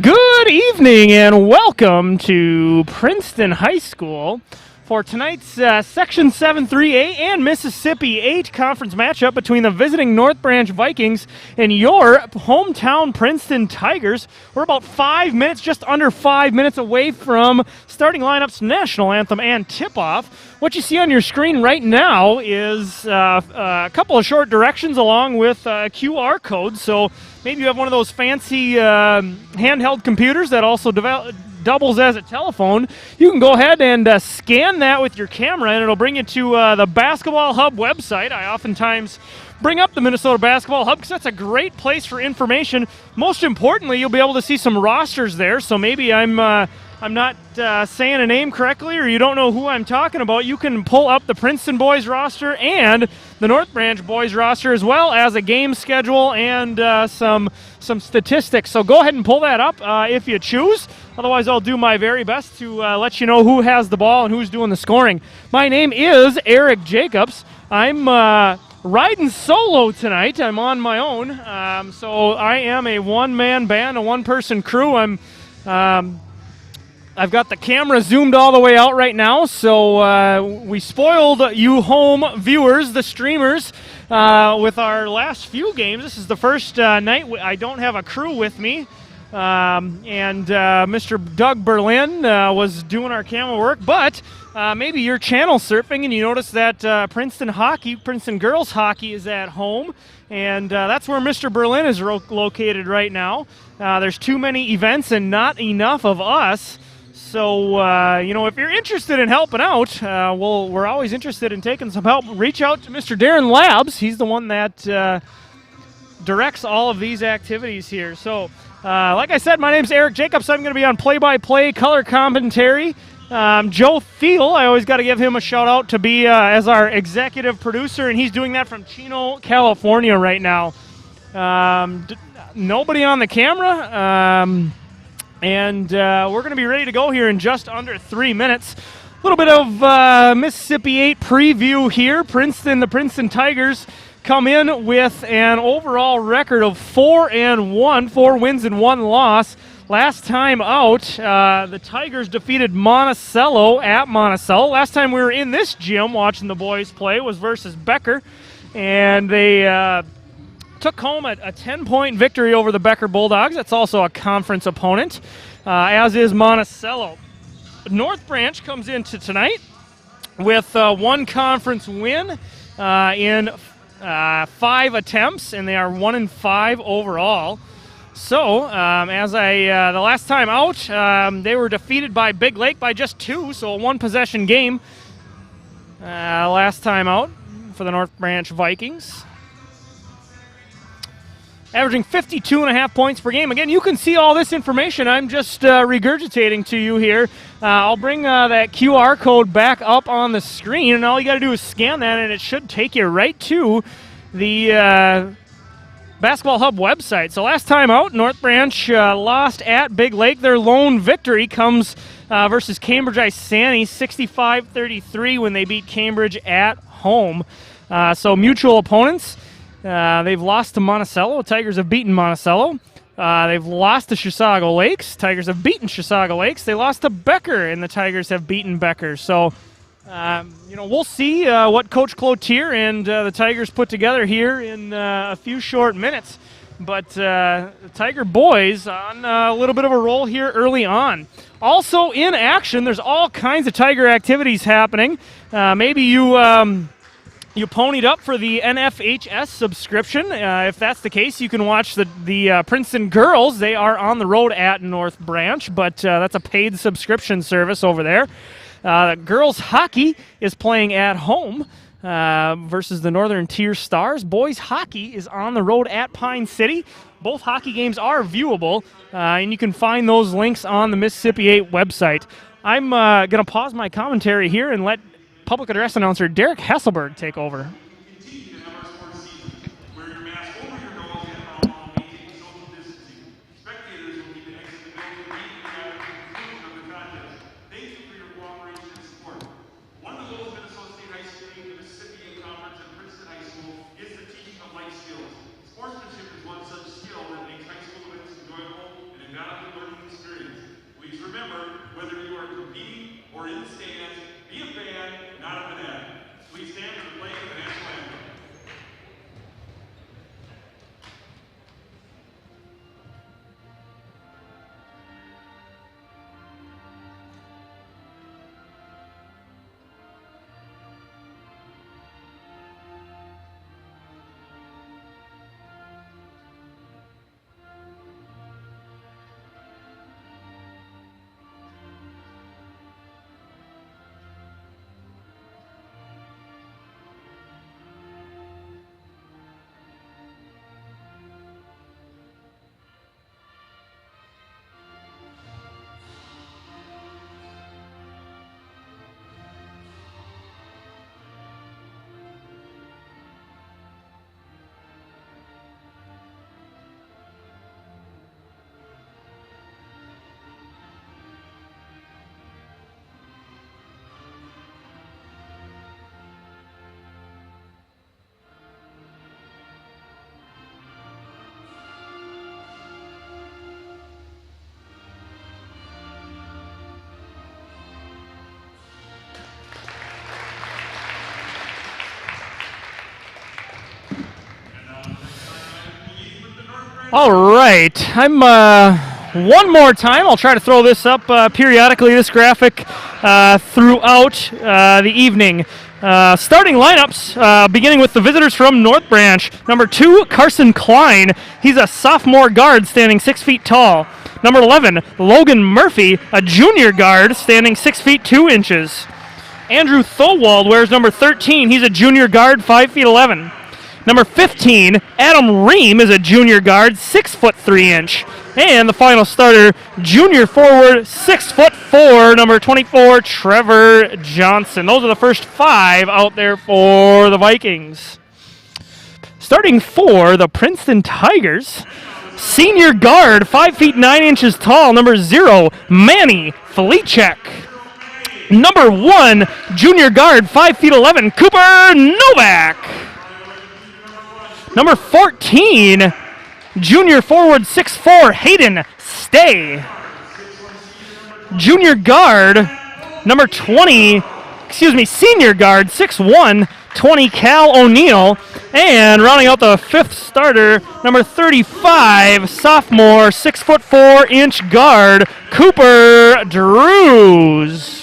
Good evening and welcome to Princeton High School for tonight's Section 7-3A and Mississippi 8 conference matchup between the visiting North Branch Vikings and your hometown Princeton Tigers. We're about 5 minutes, just under 5 minutes away from starting lineups, national anthem, and tip-off. What you see on your screen right now is a couple of short directions along with QR codes. So maybe you have one of those fancy handheld computers that also doubles as a telephone. You can go ahead and scan that with your camera, and it'll bring you to the Basketball Hub website. I oftentimes bring up the Minnesota Basketball Hub because that's a great place for information. Most importantly, you'll be able to see some rosters there. So maybe I'm not saying a name correctly, or you don't know who I'm talking about. You can pull up the Princeton boys roster and the North Branch boys roster, as well as a game schedule and some statistics. So go ahead and pull that up if you choose. Otherwise, I'll do my very best to let you know who has the ball and who's doing the scoring. My name is Eric Jacobs. I'm riding solo tonight. I'm on my own. So I am a one-man band, a one-person crew. I've got the camera zoomed all the way out right now, so we spoiled you home viewers, the streamers, with our last few games. This is the first night I don't have a crew with me, and Mr. Doug Berlin was doing our camera work, but maybe you're channel surfing and you notice that Princeton girls hockey is at home, and that's where Mr. Berlin is located right now. There's too many events and not enough of us. So, if you're interested in helping out, we're always interested in taking some help. Reach out to Mr. Darren Labs. He's the one that directs all of these activities here. So, like I said, my name's Eric Jacobs. I'm going to be on play-by-play color commentary. Joe Thiel, I always got to give him a shout-out to be as our executive producer, and he's doing that from Chino, California right now. Nobody on the camera. And we're going to be ready to go here in just under 3 minutes. A little bit of Mississippi 8 preview here. The Princeton Tigers come in with an overall record of 4-1, 4 wins and 1 loss. Last time out, the Tigers defeated Monticello at Monticello. Last time we were in this gym watching the boys play was versus Becker, and they took home a 10-point victory over the Becker Bulldogs. That's also a conference opponent, as is Monticello. North Branch comes into tonight with one conference win in 5 attempts, and they are 1-5 overall. So, the last time out, they were defeated by Big Lake by just 2, so a one-possession game last time out for the North Branch Vikings. Averaging 52.5 points per game. Again, you can see all this information. I'm just regurgitating to you here. I'll bring that QR code back up on the screen, and all you got to do is scan that, and it should take you right to the Basketball Hub website. So last time out, North Branch lost at Big Lake. Their lone victory comes versus Cambridge Isani, 65-33 when they beat Cambridge at home. So mutual opponents. They've lost to Monticello. Tigers have beaten Monticello. They've lost to Chisago Lakes. Tigers have beaten Chisago Lakes. They lost to Becker, and the Tigers have beaten Becker. So, we'll see what Coach Cloutier and the Tigers put together here in a few short minutes. But the Tiger boys on a little bit of a roll here early on. Also in action, there's all kinds of Tiger activities happening. Maybe you ponied up for the NFHS subscription. If that's the case, you can watch the Princeton girls. They are on the road at North Branch, but that's a paid subscription service over there. The girls hockey is playing at home versus the Northern Tier Stars. Boys hockey is on the road at Pine City. Both hockey games are viewable, and you can find those links on the Mississippi 8 website. I'm going to pause my commentary here and let public address announcer Derek Hesselberg take over. Sportsmanship is one such skill that makes high school events enjoyable and invaluable learning All right. I'm one more time. I'll try to throw this up periodically, this graphic, throughout the evening. Starting lineups, beginning with the visitors from North Branch. Number 2, Carson Klein. He's a sophomore guard standing 6 feet tall. Number 11, Logan Murphy, a junior guard standing 6 feet 2 inches. Andrew Thowald wears number 13. He's a junior guard, 5 feet 11. Number 15, Adam Ream is a junior guard, 6 foot 3 inch. And the final starter, junior forward, 6 foot 4, number 24, Trevor Johnson. Those are the first 5 out there for the Vikings. Starting for the Princeton Tigers, senior guard, 5 feet 9 inches tall, number 0, Manny Felicek. Number 1, junior guard, 5 feet 11, Cooper Novak. Number 14, junior forward, 6'4", Hayden Stay. Junior guard, number 20, senior guard, 6'1", 20, Cal O'Neill. And rounding out the 5th starter, number 35, sophomore, 6'4" inch guard, Cooper Drews.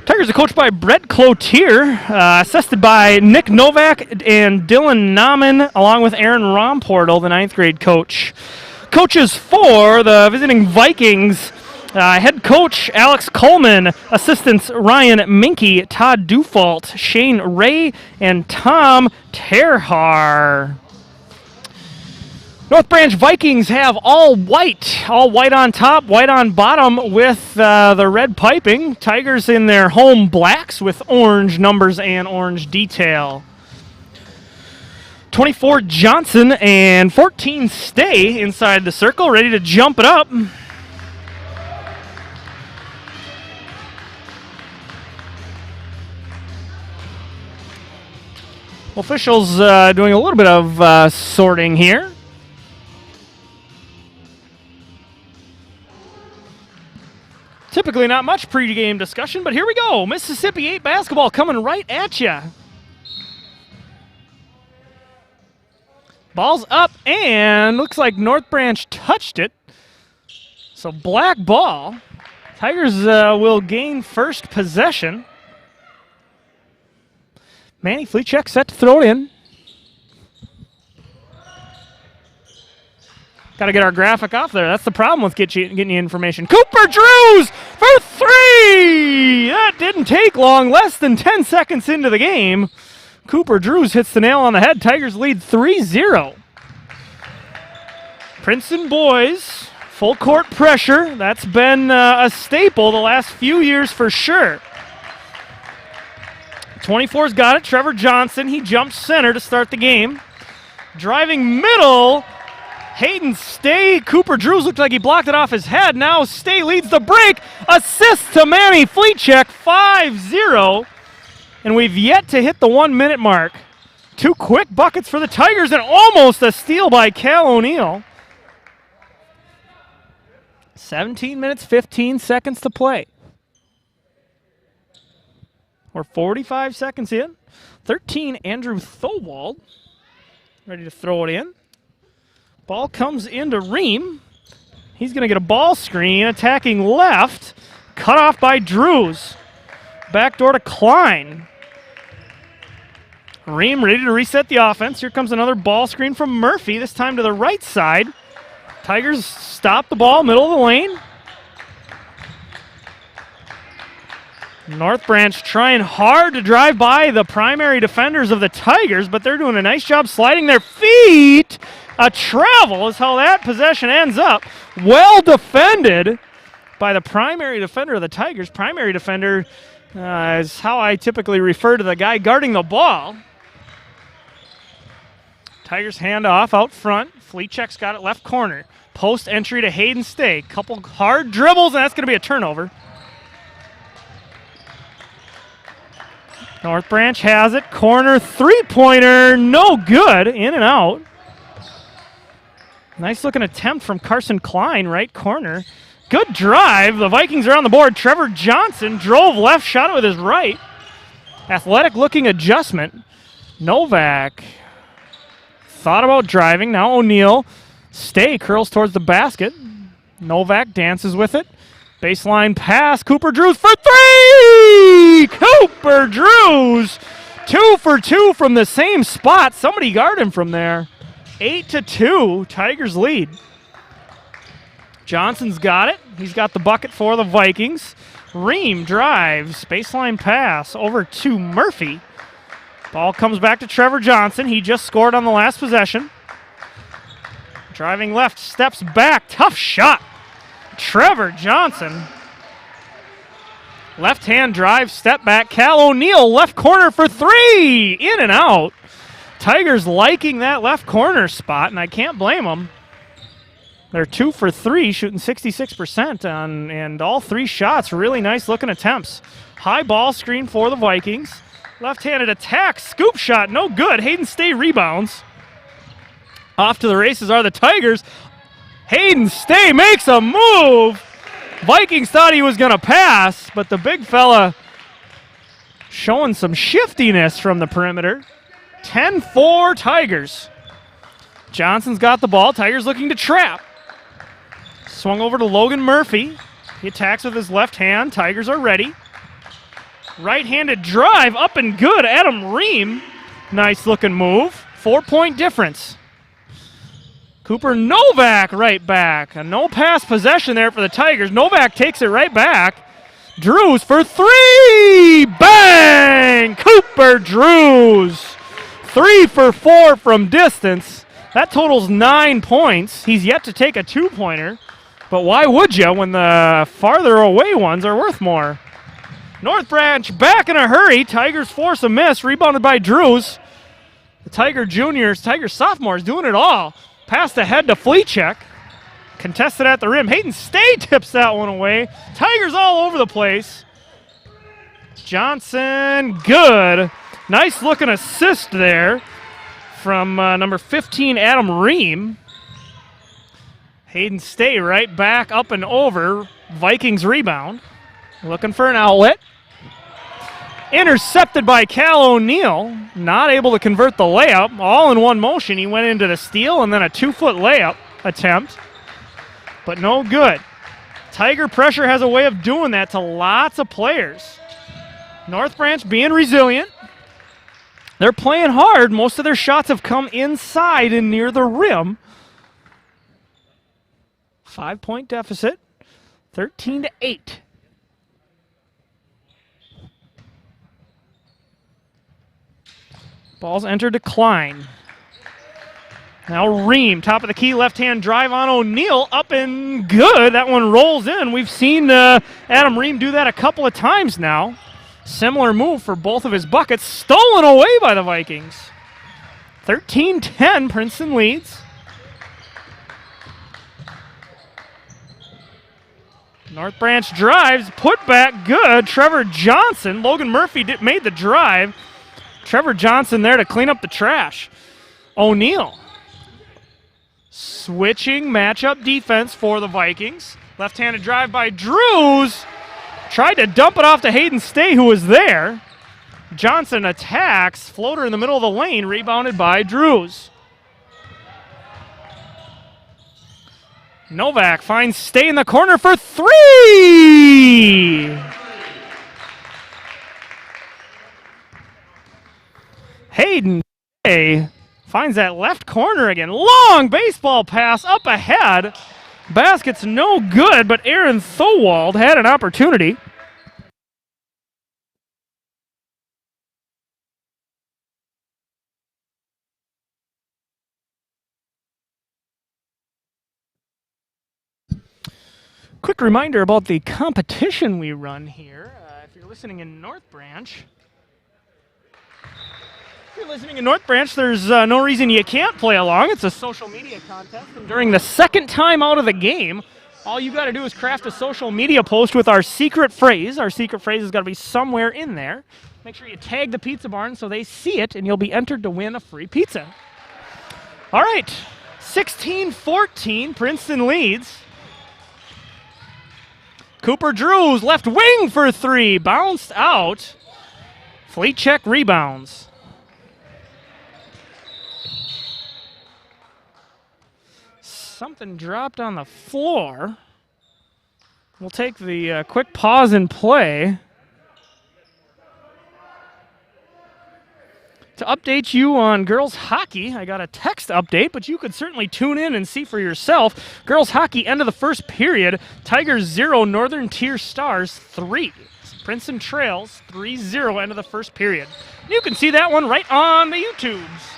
Tigers are coached by Brett Cloutier, assisted by Nick Novak and Dylan Nauman, along with Aaron Romportal, the 9th grade coach. Coaches for the visiting Vikings, head coach Alex Coleman, assistants Ryan Minke, Todd Dufault, Shane Ray, and Tom Terhar. North Branch Vikings have all white on top, white on bottom with the red piping. Tigers in their home blacks with orange numbers and orange detail. 24 Johnson and 14 Stay inside the circle, ready to jump it up. Officials doing a little bit of sorting here. Typically not much pregame discussion, but here we go. Mississippi 8 basketball coming right at you. Ball's up, and looks like North Branch touched it. So black ball. Tigers will gain first possession. Manny Felicek set to throw it in. Got to get our graphic off there. That's the problem with getting you information. Cooper Drews for 3! That didn't take long. Less than 10 seconds into the game. Cooper Drews hits the nail on the head. Tigers lead 3-0. Princeton boys, full court pressure. That's been a staple the last few years for sure. 24's got it. Trevor Johnson. He jumps center to start the game. Driving middle. Hayden Stay. Cooper Drews looked like he blocked it off his head. Now Stay leads the break. Assist to Manny Felicek, 5-0. And we've yet to hit the 1 minute mark. 2 quick buckets for the Tigers and almost a steal by Cal O'Neill. 17 minutes, 15 seconds to play. We're 45 seconds in. 13, Andrew Thowald. Ready to throw it in. Ball comes into Ream. He's going to get a ball screen, attacking left. Cut off by Drews. Backdoor to Klein. Ream ready to reset the offense. Here comes another ball screen from Murphy, this time to the right side. Tigers stop the ball, middle of the lane. North Branch trying hard to drive by the primary defenders of the Tigers, but they're doing a nice job sliding their feet. A travel is how that possession ends up. Well defended by the primary defender of the Tigers. Primary defender is how I typically refer to the guy guarding the ball. Tigers hand off out front. Felicek's got it left corner. Post entry to Hayden Stay. Couple hard dribbles, and that's going to be a turnover. North Branch has it. Corner three-pointer. No good. In and out. Nice looking attempt from Carson Klein, right corner. Good drive. The Vikings are on the board. Trevor Johnson drove left, shot it with his right. Athletic-looking adjustment. Novak thought about driving. Now O'Neal. Stay curls towards the basket. Novak dances with it. Baseline pass. Cooper Drews for three! Cooper Drews! 2 for 2 from the same spot. Somebody guard him from there. 8-2. Tigers lead. Johnson's got it. He's got the bucket for the Vikings. Ream drives. Baseline pass over to Murphy. Ball comes back to Trevor Johnson. He just scored on the last possession. Driving left, steps back. Tough shot. Trevor Johnson. Left-hand drive, step back. Cal O'Neal, left corner for three. In and out. Tigers liking that left corner spot, and I can't blame them. They're 2 for 3, shooting 66% on, and all three shots really nice-looking attempts. High ball screen for the Vikings. Left-handed attack, scoop shot, no good. Hayden Stay rebounds. Off to the races are the Tigers. Hayden Stay makes a move. Vikings thought he was going to pass, but the big fella showing some shiftiness from the perimeter. 10-4 Tigers. Johnson's got the ball. Tigers looking to trap. Swung over to Logan Murphy. He attacks with his left hand. Tigers are ready. Right-handed drive, up and good. Adam Ream. Nice looking move. 4-point difference. Cooper Novak right back. A no-pass possession there for the Tigers. Novak takes it right back. Drews for three! Bang! Cooper Drews. 3 for 4 from distance. That totals 9 points. He's yet to take a two-pointer. But why would you when the farther away ones are worth more? North Branch back in a hurry. Tigers force a miss. Rebounded by Drews. The Tiger sophomores doing it all. Passed ahead to Fleechek. Contested at the rim. Hayden Stay tips that one away. Tigers all over the place. Johnson, good. Nice looking assist there from number 15, Adam Ream. Hayden Stay right back up and over. Vikings rebound. Looking for an outlet. Intercepted by Cal O'Neal. Not able to convert the layup. All in one motion. He went into the steal and then a 2-foot layup attempt. But no good. Tiger pressure has a way of doing that to lots of players. North Branch being resilient. They're playing hard. Most of their shots have come inside and near the rim. 5-point deficit. 13-8. Ball's entered to Klein. Now Ream, top of the key, left-hand drive on O'Neal, up and good. That one rolls in. We've seen Adam Ream do that a couple of times now. Similar move for both of his buckets. Stolen away by the Vikings. 13-10, Princeton leads. North Branch drives, put back good. Trevor Johnson, Logan Murphy made the drive. Trevor Johnson there to clean up the trash. O'Neal. Switching matchup defense for the Vikings. Left-handed drive by Drews. Tried to dump it off to Hayden Stay, who was there. Johnson attacks. Floater in the middle of the lane, rebounded by Drews. Novak finds Stay in the corner for three! Hayden Stay finds that left corner again. Long baseball pass up ahead. Basket's no good, but Aaron Thowald had an opportunity. Quick reminder about the competition we run here. If you're listening in North Branch, there's no reason you can't play along. It's a social media contest. And during the second time out of the game, all you got to do is craft a social media post with our secret phrase. Our secret phrase has got to be somewhere in there. Make sure you tag the Pizza Barn so they see it, and you'll be entered to win a free pizza. All right, 16-14, Princeton leads. Cooper Drews, left wing for three. Bounced out. Fleet check rebounds. Something dropped on the floor. We'll take the quick pause and play to update you on girls hockey. I got a text update, but you could certainly tune in and see for yourself. Girls hockey, end of the first period. Tigers 0, Northern Tier Stars 3. Princeton trails 3-0, end of the first period. You can see that one right on the YouTubes.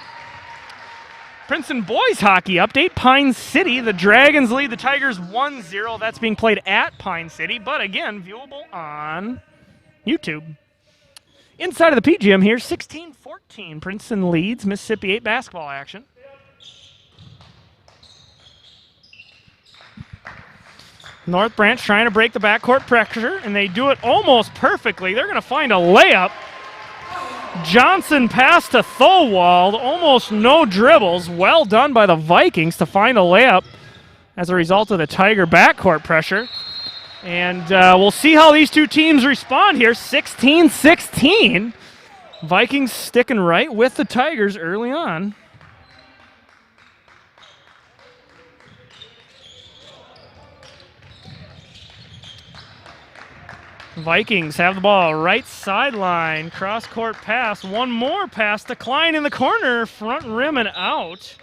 Princeton boys hockey update. Pine City, the Dragons lead the Tigers 1-0. That's being played at Pine City, but again, viewable on YouTube. Inside of the PGM here, 16-14. Princeton leads Mississippi 8 basketball action. North Branch trying to break the backcourt pressure, and they do it almost perfectly. They're going to find a layup. Johnson pass to Thowald, almost no dribbles. Well done by the Vikings to find a layup as a result of the Tiger backcourt pressure. And we'll see how these two teams respond here. 16-16. Vikings sticking right with the Tigers early on. Vikings have the ball right sideline, cross-court pass, one more pass to Klein in the corner, front rim and out.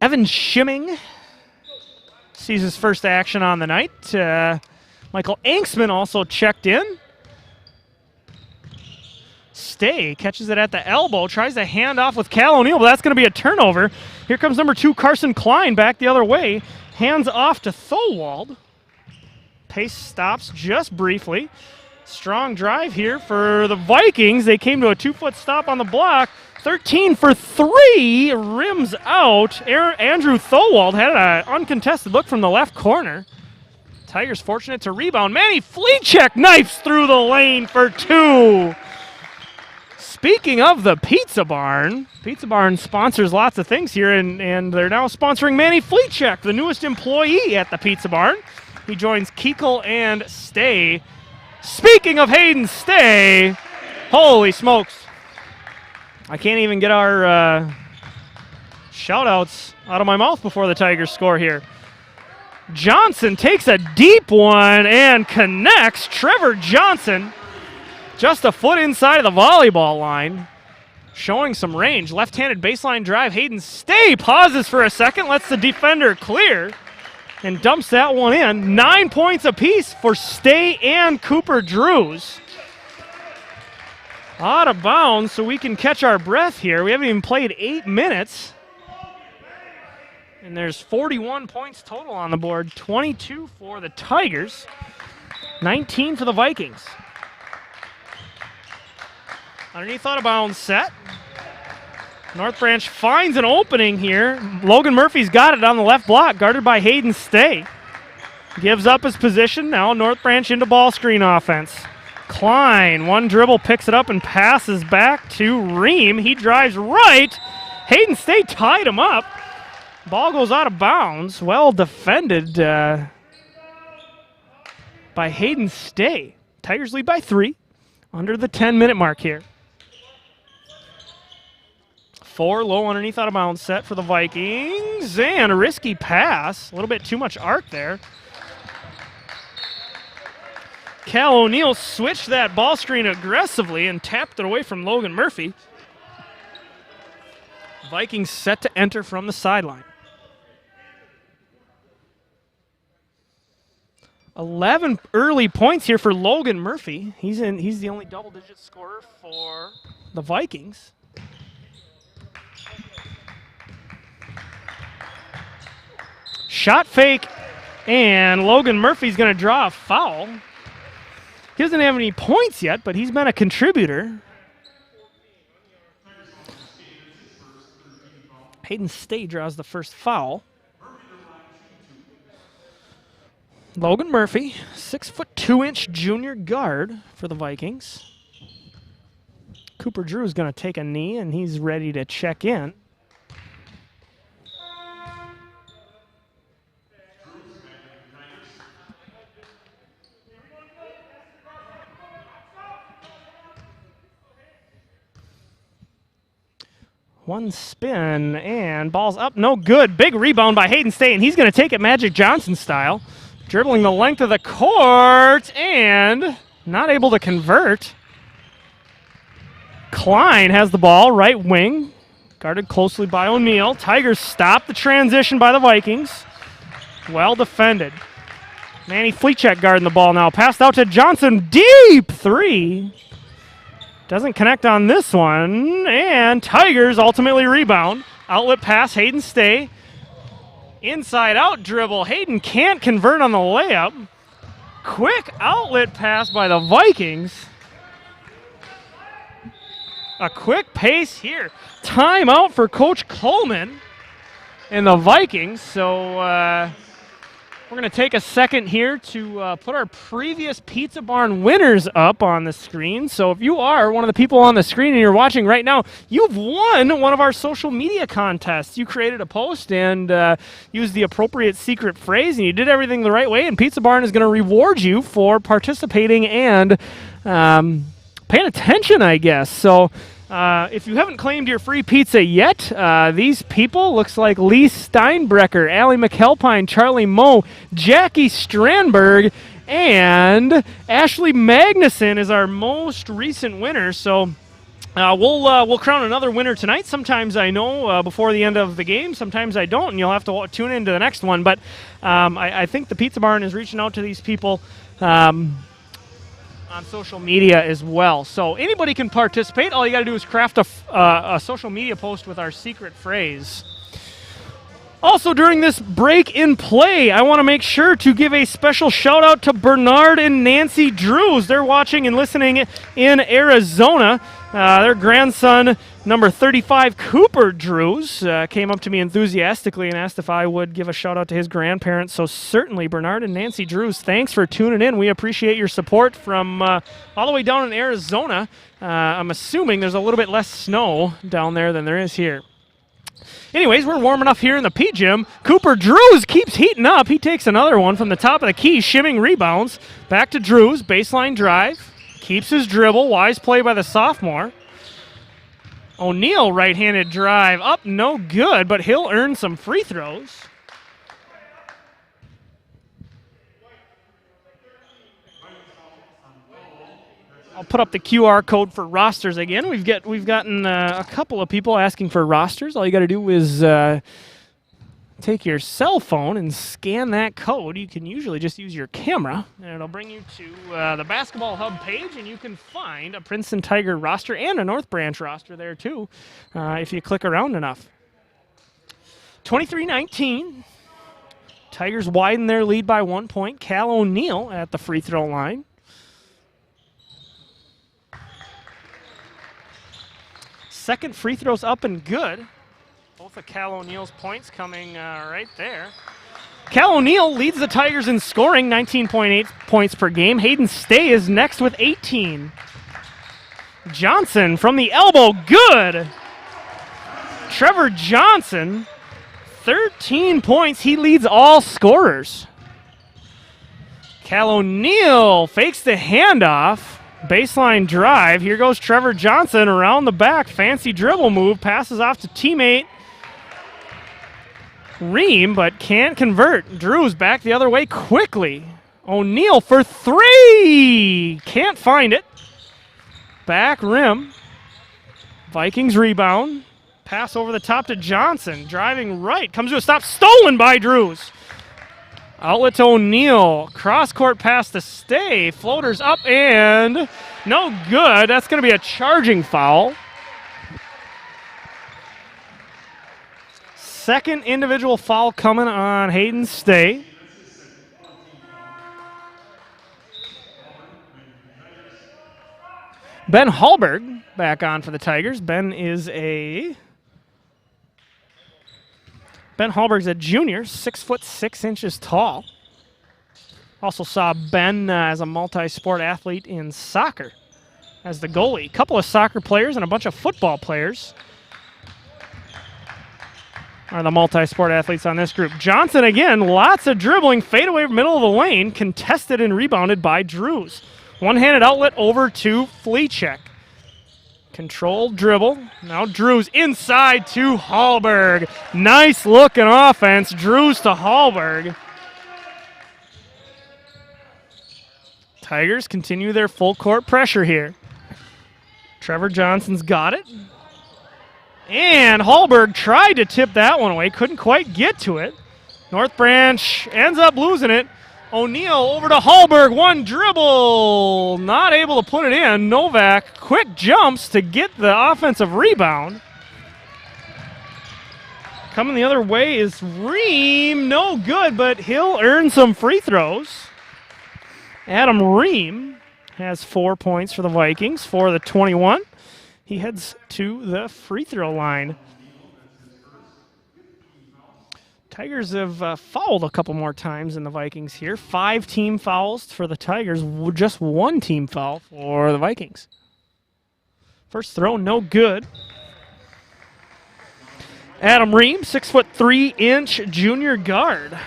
Evan Schimming sees his first action on the night. Michael Anksman also checked in. Stay catches it at the elbow, tries to hand off with Cal O'Neill, but that's going to be a turnover. Here comes number 2, Carson Klein, back the other way. Hands off to Thowald. Pace stops just briefly. Strong drive here for the Vikings. They came to a 2-foot stop on the block. 13 for 3, rims out. Andrew Thowald had an uncontested look from the left corner. Tigers fortunate to rebound. Manny Fleechek knifes through the lane for 2. Speaking of the Pizza Barn sponsors lots of things here, and they're now sponsoring Manny Fleechek, the newest employee at the Pizza Barn. He joins Keikel and Stay. Speaking of Hayden Stay, holy smokes. I can't even get our shout-outs out of my mouth before the Tigers score here. Johnson takes a deep one and connects. Trevor Johnson just a foot inside of the volleyball line, showing some range. Left-handed baseline drive. Hayden Stay pauses for a second, lets the defender clear, and dumps that one in. 9 points apiece for Stay and Cooper Drews. Out of bounds, so we can catch our breath here. We haven't even played 8 minutes. And there's 41 points total on the board. 22 for the Tigers, 19 for the Vikings. Underneath out of bounds set. North Branch finds an opening here. Logan Murphy's got it on the left block, guarded by Hayden Stay. Gives up his position. Now North Branch into ball screen offense. Klein, one dribble, picks it up and passes back to Ream. He drives right. Hayden Stay tied him up. Ball goes out of bounds. Well defended by Hayden Stay. Tigers lead by 3 under the 10-minute mark here. 4 low underneath out of bounds set for the Vikings. And a risky pass. A little bit too much arc there. Cal O'Neill switched that ball screen aggressively and tapped it away from Logan Murphy. Vikings set to enter from the sideline. 11 early points here for Logan Murphy. He's the only double-digit scorer for the Vikings. Shot fake, and Logan Murphy's going to draw a foul. He doesn't have any points yet, but he's been a contributor. Hayden Stay draws the first foul. Logan Murphy, 6'2" junior guard for the Vikings. Cooper Drew is going to take a knee, and he's ready to check in. One spin, and ball's up. No good. Big rebound by Hayden Stay, and he's going to take it Magic Johnson style. Dribbling the length of the court, and not able to convert. Klein has the ball, right wing. Guarded closely by O'Neal. Tigers stop the transition by the Vikings. Well defended. Manny Fleetcheck guarding the ball now. Passed out to Johnson. Deep three. Doesn't connect on this one. And Tigers ultimately rebound. Outlet pass, Hayden Stay. Inside out dribble. Hayden can't convert on the layup. Quick outlet pass by the Vikings. A quick pace here. Timeout for Coach Coleman and the Vikings. So we're going to take a second here to put our previous Pizza Barn winners up on the screen. So if you are one of the people on the screen and you're watching right now, you've won one of our social media contests. You created a post and used the appropriate secret phrase, and you did everything the right way, and Pizza Barn is going to reward you for participating and paying attention, I guess. So if you haven't claimed your free pizza yet, these people, looks like Lee Steinbrecker, Allie McAlpine, Charlie Moe, Jackie Strandberg, and Ashley Magnuson is our most recent winner. So we'll crown another winner tonight. Sometimes I know before the end of the game. Sometimes I don't, and you'll have to tune into the next one. But I think the Pizza Barn is reaching out to these people on social media as well. So anybody can participate. All you got to do is craft a social media post with our secret phrase. Also, during this break in play, I want to make sure to give a special shout out to Bernard and Nancy Drews. They're watching and listening in Arizona. Their grandson, number 35, Cooper Drews, came up to me enthusiastically and asked if I would give a shout out to his grandparents. So certainly, Bernard and Nancy Drews, thanks for tuning in. We appreciate your support from all the way down in Arizona. I'm assuming there's a little bit less snow down there than there is here. Anyways, we're warm enough here in the P Gym. Cooper Drews keeps heating up. He takes another one from the top of the key, shimming rebounds. Back to Drews, baseline drive. Keeps his dribble. Wise play by the sophomore. O'Neal, right-handed drive. Up, no good, but he'll earn some free throws. I'll put up the QR code for rosters again. We've gotten a couple of people asking for rosters. All you got to do is take your cell phone and scan that code. You can usually just use your camera, and it'll bring you to the Basketball Hub page, and you can find a Princeton Tiger roster and a North Branch roster there too if you click around enough. 23-19. Tigers widen their lead by 1 point. Cal O'Neal at the free throw line. Second free throw's up and good. Both of Cal O'Neal's points coming right there. Cal O'Neal leads the Tigers in scoring, 19.8 points per game. Hayden Stay is next with 18. Johnson from the elbow, good. Trevor Johnson, 13 points. He leads all scorers. Cal O'Neal fakes the handoff. Baseline drive. Here goes Trevor Johnson around the back. Fancy dribble move. Passes off to teammate Ream, but can't convert. Drews back the other way quickly. O'Neal for three. Can't find it. Back rim. Vikings rebound. Pass over the top to Johnson. Driving right. Comes to a stop. Stolen by Drews. Outlet to O'Neal. Cross-court pass to Stay. Floaters up and no good. That's going to be a charging foul. Second individual foul coming on Hayden Stay. Ben Hallberg back on for the Tigers. Ben Hallberg's a junior, 6'6" tall. Also saw Ben as a multi-sport athlete in soccer as the goalie. A couple of soccer players and a bunch of football players are the multi-sport athletes on this group. Johnson again, lots of dribbling, fade away middle of the lane, contested and rebounded by Drews. One-handed outlet over to Fleetcheck. Controlled dribble. Now Drews inside to Hallberg. Nice looking offense. Drews to Hallberg. Tigers continue their full court pressure here. Trevor Johnson's got it. And Hallberg tried to tip that one away. Couldn't quite get to it. North Branch ends up losing it. O'Neill over to Hallberg. One dribble. Not able to put it in. Novak quick jumps to get the offensive rebound. Coming the other way is Ream. No good, but he'll earn some free throws. Adam Ream has 4 points for the Vikings for the 21. He heads to the free throw line. Tigers have fouled a couple more times in the Vikings here. 5 team fouls for the Tigers, just 1 team foul for the Vikings. First throw, no good. Adam Ream, 6'3" junior guard.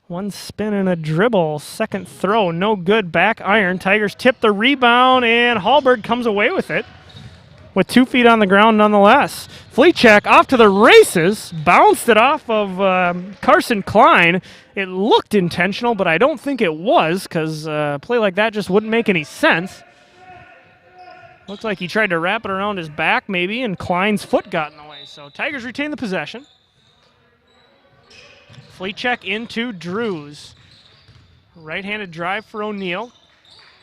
One spin and a dribble. Second throw, no good. Back iron. Tigers tip the rebound, and Hallberg comes away with it with 2 feet on the ground nonetheless. Fleechek off to the races. Bounced it off of Carson Klein. It looked intentional, but I don't think it was because a play like that just wouldn't make any sense. Looks like he tried to wrap it around his back maybe, and Klein's foot got in the way. So Tigers retain the possession. Fleechek into Drews. Right-handed drive for O'Neill.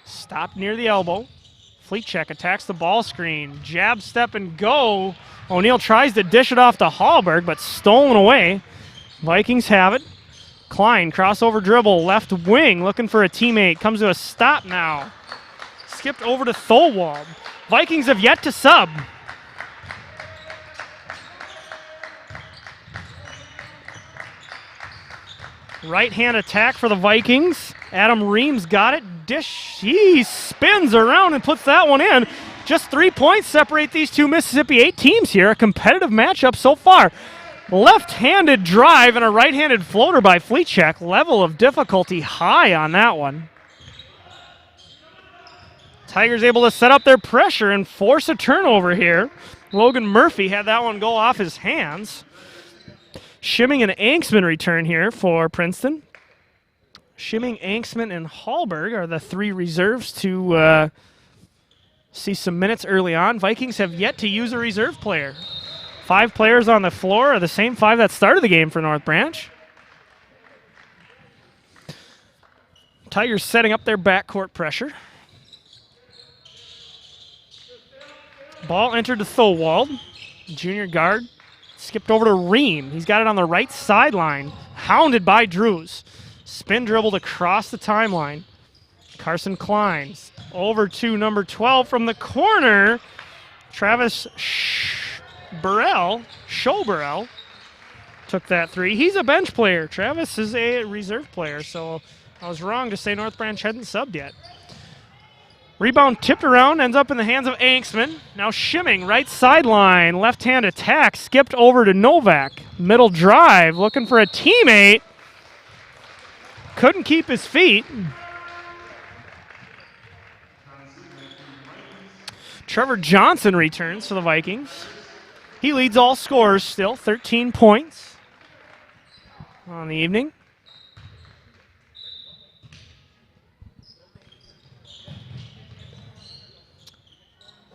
Stopped near the elbow. Fleechek attacks the ball screen. Jab, step, and go. O'Neill tries to dish it off to Hallberg, but stolen away. Vikings have it. Klein, crossover dribble, left wing, looking for a teammate. Comes to a stop now. Skipped over to Thorwald. Vikings have yet to sub. Right-hand attack for the Vikings. Adam Reams got it. Dish. He spins around and puts that one in. Just 3 points separate these two Mississippi 8 teams here. A competitive matchup so far. Left-handed drive and a right-handed floater by Fleechek. Level of difficulty high on that one. Tigers able to set up their pressure and force a turnover here. Logan Murphy had that one go off his hands. Shimming and Anksman return here for Princeton. Shimming, Anksman, and Hallberg are the 3 reserves to see some minutes early on. Vikings have yet to use a reserve player. 5 players on the floor are the same 5 that started the game for North Branch. Tigers setting up their backcourt pressure. Ball entered to Thorwald, junior guard. Skipped over to Ream. He's got it on the right sideline. Hounded by Drews. Spin dribbled across the timeline. Carson Klein over to number 12 from the corner. Travis Burrell took that 3. He's a bench player. Travis is a reserve player, so I was wrong to say North Branch hadn't subbed yet. Rebound tipped around, ends up in the hands of Anksman. Now Shimming, right sideline, left-hand attack, skipped over to Novak. Middle drive, looking for a teammate. Couldn't keep his feet. Trevor Johnson returns for the Vikings. He leads all scorers still, 13 points on the evening.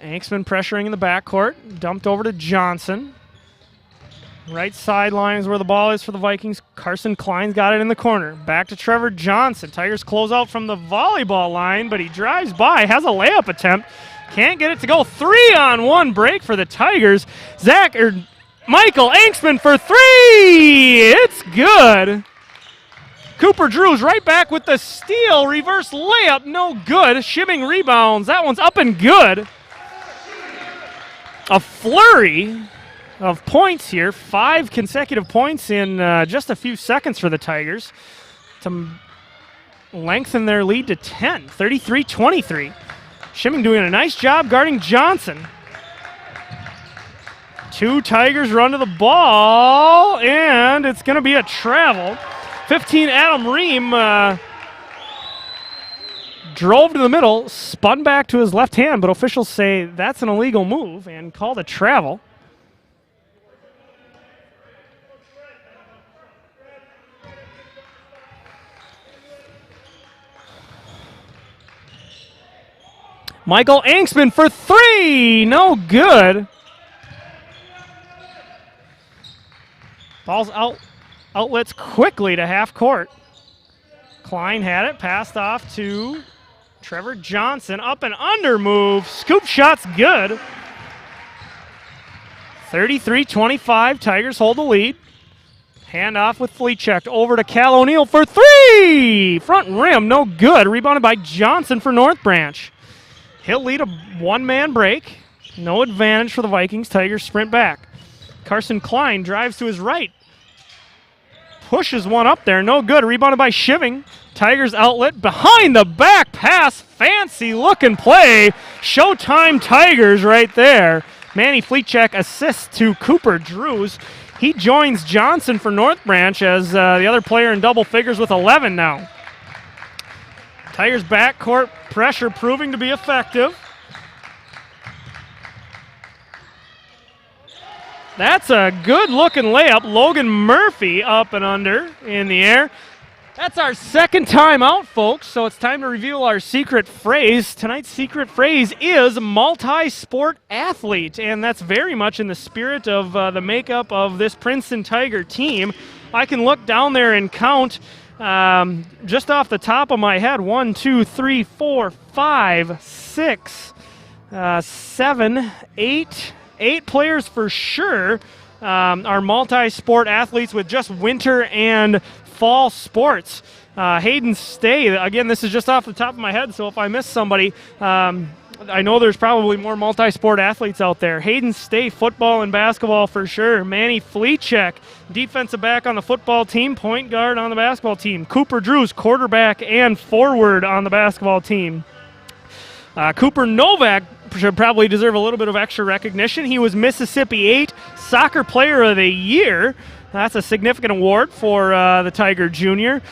Anksman pressuring in the backcourt. Dumped over to Johnson. Right sideline is where the ball is for the Vikings. Carson Klein's got it in the corner. Back to Trevor Johnson. Tigers close out from the volleyball line, but he drives by, has a layup attempt. Can't get it to go. 3-on-1 break for the Tigers. Michael Anksman for 3. It's good. Cooper Drews right back with the steal. Reverse layup, no good. Shimming rebounds. That one's up and good. A flurry of points here. 5 consecutive points in just a few seconds for the Tigers to lengthen their lead to 10, 33-23. Shimming doing a nice job guarding Johnson. 2 Tigers run to the ball, and it's going to be a travel. 15, Adam Ream drove to the middle, spun back to his left hand, but officials say that's an illegal move and called a travel. Michael Angsman for 3, no good. Ball's outlets quickly to half court. Klein had it, passed off to Trevor Johnson. Up and under move. Scoop shot's good. 33-25. Tigers hold the lead. Handoff with Fleetcheck over to Cal O'Neill for 3. Front rim, no good. Rebounded by Johnson for North Branch. He'll lead a one-man break. No advantage for the Vikings. Tigers sprint back. Carson Klein drives to his right. Pushes one up there, no good. Rebounded by Shiving. Tigers outlet behind the back pass. Fancy looking play. Showtime Tigers right there. Manny Fleetcheck assists to Cooper Drews. He joins Johnson for North Branch as the other player in double figures with 11 now. Tigers backcourt pressure proving to be effective. That's a good-looking layup. Logan Murphy up and under in the air. That's our second time out, folks, so it's time to reveal our secret phrase. Tonight's secret phrase is multi-sport athlete, and that's very much in the spirit of the makeup of this Princeton Tiger team. I can look down there and count just off the top of my head. 1, 2, 3, 4, 5, 6, 7, 8. 8 players for sure are multi-sport athletes with just winter and fall sports. Hayden Stay, again, this is just off the top of my head, so if I miss somebody, I know there's probably more multi-sport athletes out there. Hayden Stay, football and basketball for sure. Manny Fleetcheck, defensive back on the football team, point guard on the basketball team. Cooper Drews, quarterback and forward on the basketball team. Cooper Novak should probably deserve a little bit of extra recognition. He was Mississippi 8 Soccer Player of the Year. That's a significant award for the Tiger Junior.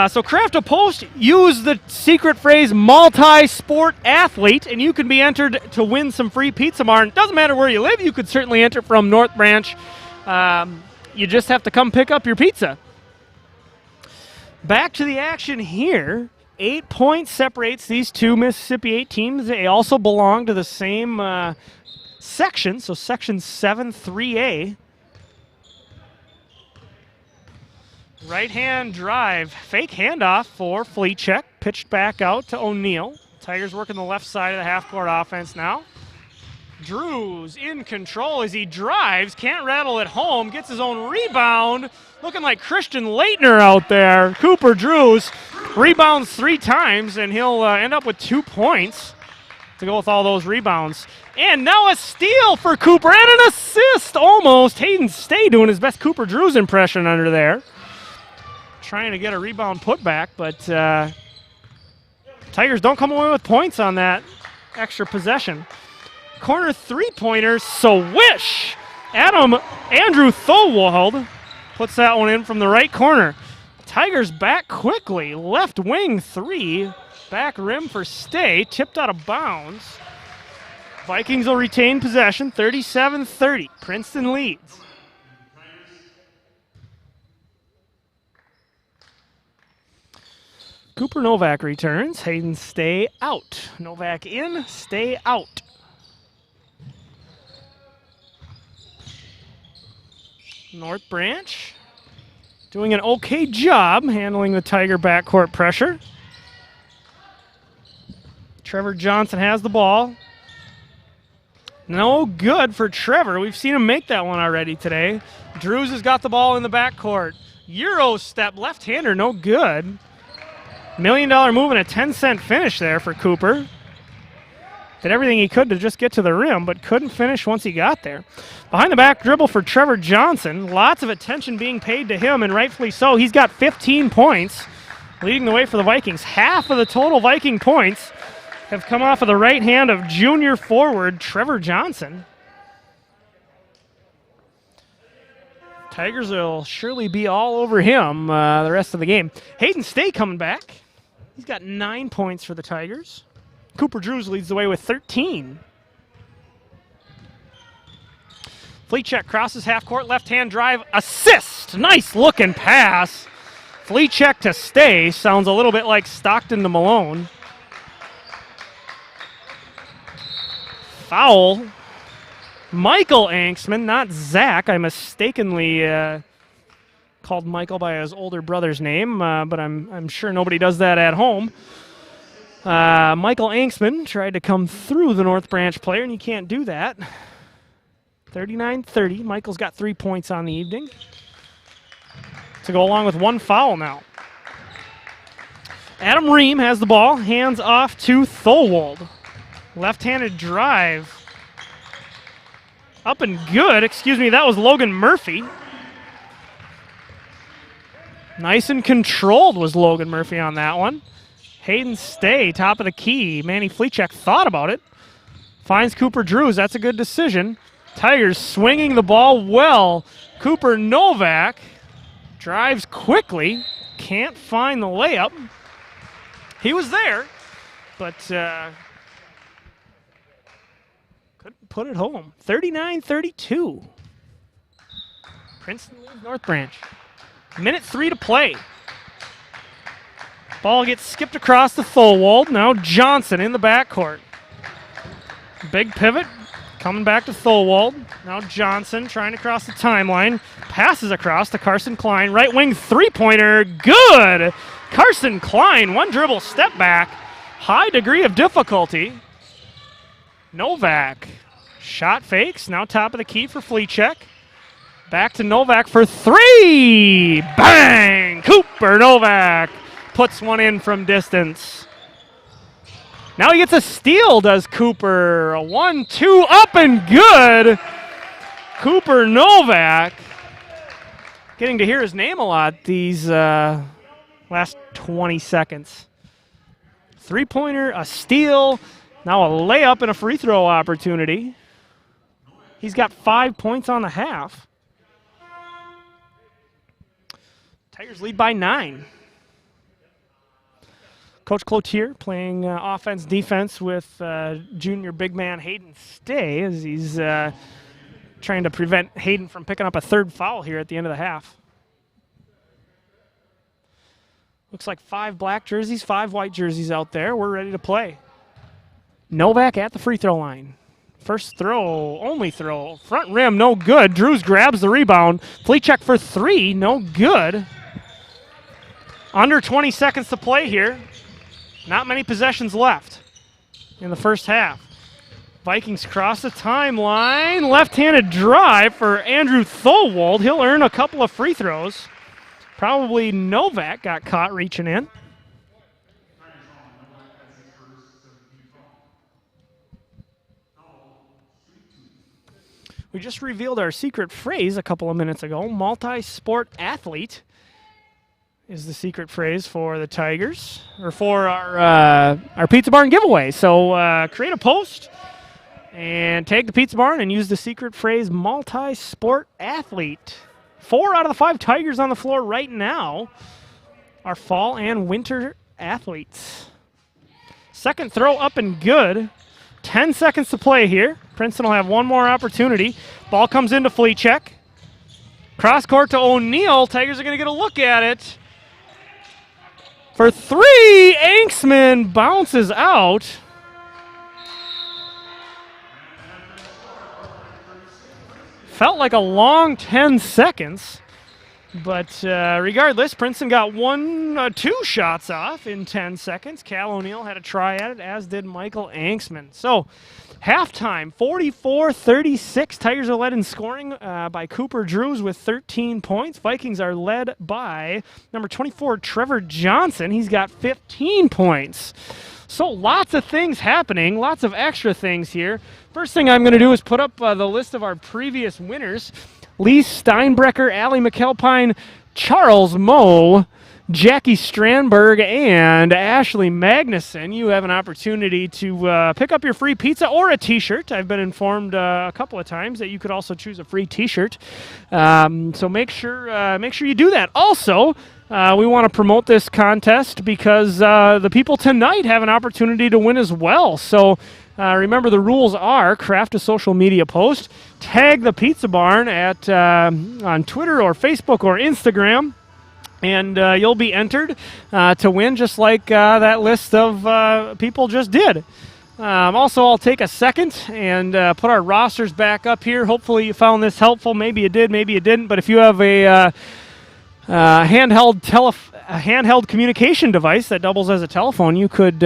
So Craft a Post, use the secret phrase multi-sport athlete, and you can be entered to win some free Pizza Mart. Doesn't matter where you live, you could certainly enter from North Branch. You just have to come pick up your pizza. Back to the action here. 8 points separates these two Mississippi 8 teams. They also belong to the same section, so section 7, 3A. Right-hand drive, fake handoff for Fleetcheck. Pitched back out to O'Neill. Tigers working the left side of the half-court offense now. Drews in control as he drives, can't rattle it home, gets his own rebound. Looking like Christian Leitner out there. Cooper Drews rebounds 3 times, and he'll end up with 2 points to go with all those rebounds. And now a steal for Cooper and an assist almost. Hayden Stay doing his best Cooper Drews impression under there. Trying to get a rebound putback, but Tigers don't come away with points on that extra possession. Corner three-pointer, Swish. Andrew Thowald puts that one in from the right corner. Tigers back quickly. Left wing 3. Back rim for Stay. Tipped out of bounds. Vikings will retain possession. 37-30. Princeton leads. Cooper Novak returns. Hayden Stay out. Novak in, Stay out. North Branch doing an okay job handling the Tiger backcourt pressure. Trevor Johnson has the ball. No good for Trevor. We've seen him make that one already today. Drews has got the ball in the backcourt. Euro step, left-hander, no good. $1 million move and a 10-cent finish there for Cooper. Did everything he could to just get to the rim, but couldn't finish once he got there. Behind the back dribble for Trevor Johnson. Lots of attention being paid to him, and rightfully so. He's got 15 points, leading the way for the Vikings. Half of the total Viking points have come off of the right hand of junior forward Trevor Johnson. Tigers will surely be all over him the rest of the game. Hayden Stay coming back. He's got 9 points for the Tigers. Cooper Drews leads the way with 13. Fleetcheck crosses half court, left-hand drive, assist. Nice looking pass. Fleetcheck to Stay. Sounds a little bit like Stockton to Malone. Foul. Michael Anksman, not Zach. I mistakenly called Michael by his older brother's name, but I'm sure nobody does that at home. Michael Anksman tried to come through the North Branch player, and you can't do that. 39-30. Michael's got 3 points on the evening. To go along with one foul now. Adam Ream has the ball. Hands off to Thorwald. Left-handed drive. Up and good. Excuse me, that was Logan Murphy. Nice and controlled was Logan Murphy on that one. Hayden Stay, top of the key. Manny Fleetcheck thought about it. Finds Cooper Drews. That's a good decision. Tigers swinging the ball well. Cooper Novak drives quickly. Can't find the layup. He was there, but couldn't put it home. 39-32. Princeton leads North Branch. Minute 3 to play. Ball gets skipped across the Thorwald. Now Johnson in the backcourt. Big pivot. Coming back to Thorwald. Now Johnson trying to cross the timeline. Passes across to Carson Klein. Right wing three-pointer. Good! Carson Klein, one dribble step back. High degree of difficulty. Novak. Shot fakes. Now top of the key for Fleetcheck. Back to Novak for three! Bang! Cooper Novak puts one in from distance. Now he gets a steal, does Cooper. A 1-2 up and good. Cooper Novak. Getting to hear his name a lot these last 20 seconds. Three-pointer, a steal, now a layup and a free throw opportunity. He's got 5 points on the half. Tigers lead by 9. Coach Cloutier playing offense, defense with junior big man Hayden Stay as he's trying to prevent Hayden from picking up a third foul here at the end of the half. Looks like 5 black jerseys, 5 white jerseys out there. We're ready to play. Novak at the free throw line. First throw, only throw. Front rim, no good. Drews grabs the rebound. Fleetcheck for 3, no good. Under 20 seconds to play here. Not many possessions left in the first half. Vikings cross the timeline. Left-handed drive for Andrew Thorwald. He'll earn a couple of free throws. Probably Novak got caught reaching in. We just revealed our secret phrase a couple of minutes ago. Multi-sport athlete is the secret phrase for the Tigers, or for our Pizza Barn giveaway. So create a post and tag the Pizza Barn and use the secret phrase multi-sport athlete. 4 out of the 5 Tigers on the floor right now are fall and winter athletes. Second throw up and good. 10 seconds to play here. Princeton will have one more opportunity. Ball comes into Fleetcheck. Cross court to O'Neal. Tigers are going to get a look at it. For 3, Anksman bounces out. Felt like a long 10 seconds. But regardless, Princeton got 2 shots off in 10 seconds. Cal O'Neal had a try at it, as did Michael Anksman. So, halftime, 44-36. Tigers are led in scoring by Cooper Drews with 13 points. Vikings are led by number 24, Trevor Johnson. He's got 15 points. So lots of things happening, lots of extra things here. First thing I'm going to do is put up the list of our previous winners. Lee Steinbrecker, Allie McAlpine, Charles Moe, Jackie Strandberg and Ashley Magnuson, you have an opportunity to pick up your free pizza or a T-shirt. I've been informed a couple of times that you could also choose a free T-shirt. So make sure you do that. Also, we want to promote this contest because the people tonight have an opportunity to win as well. So remember, the rules are craft a social media post, tag the Pizza Barn at on Twitter or Facebook or Instagram, and you'll be entered to win just like that list of people just did. Also, I'll take a second and put our rosters back up here. Hopefully you found this helpful. Maybe you did, maybe you didn't. But if you have a handheld communication device that doubles as a telephone, you could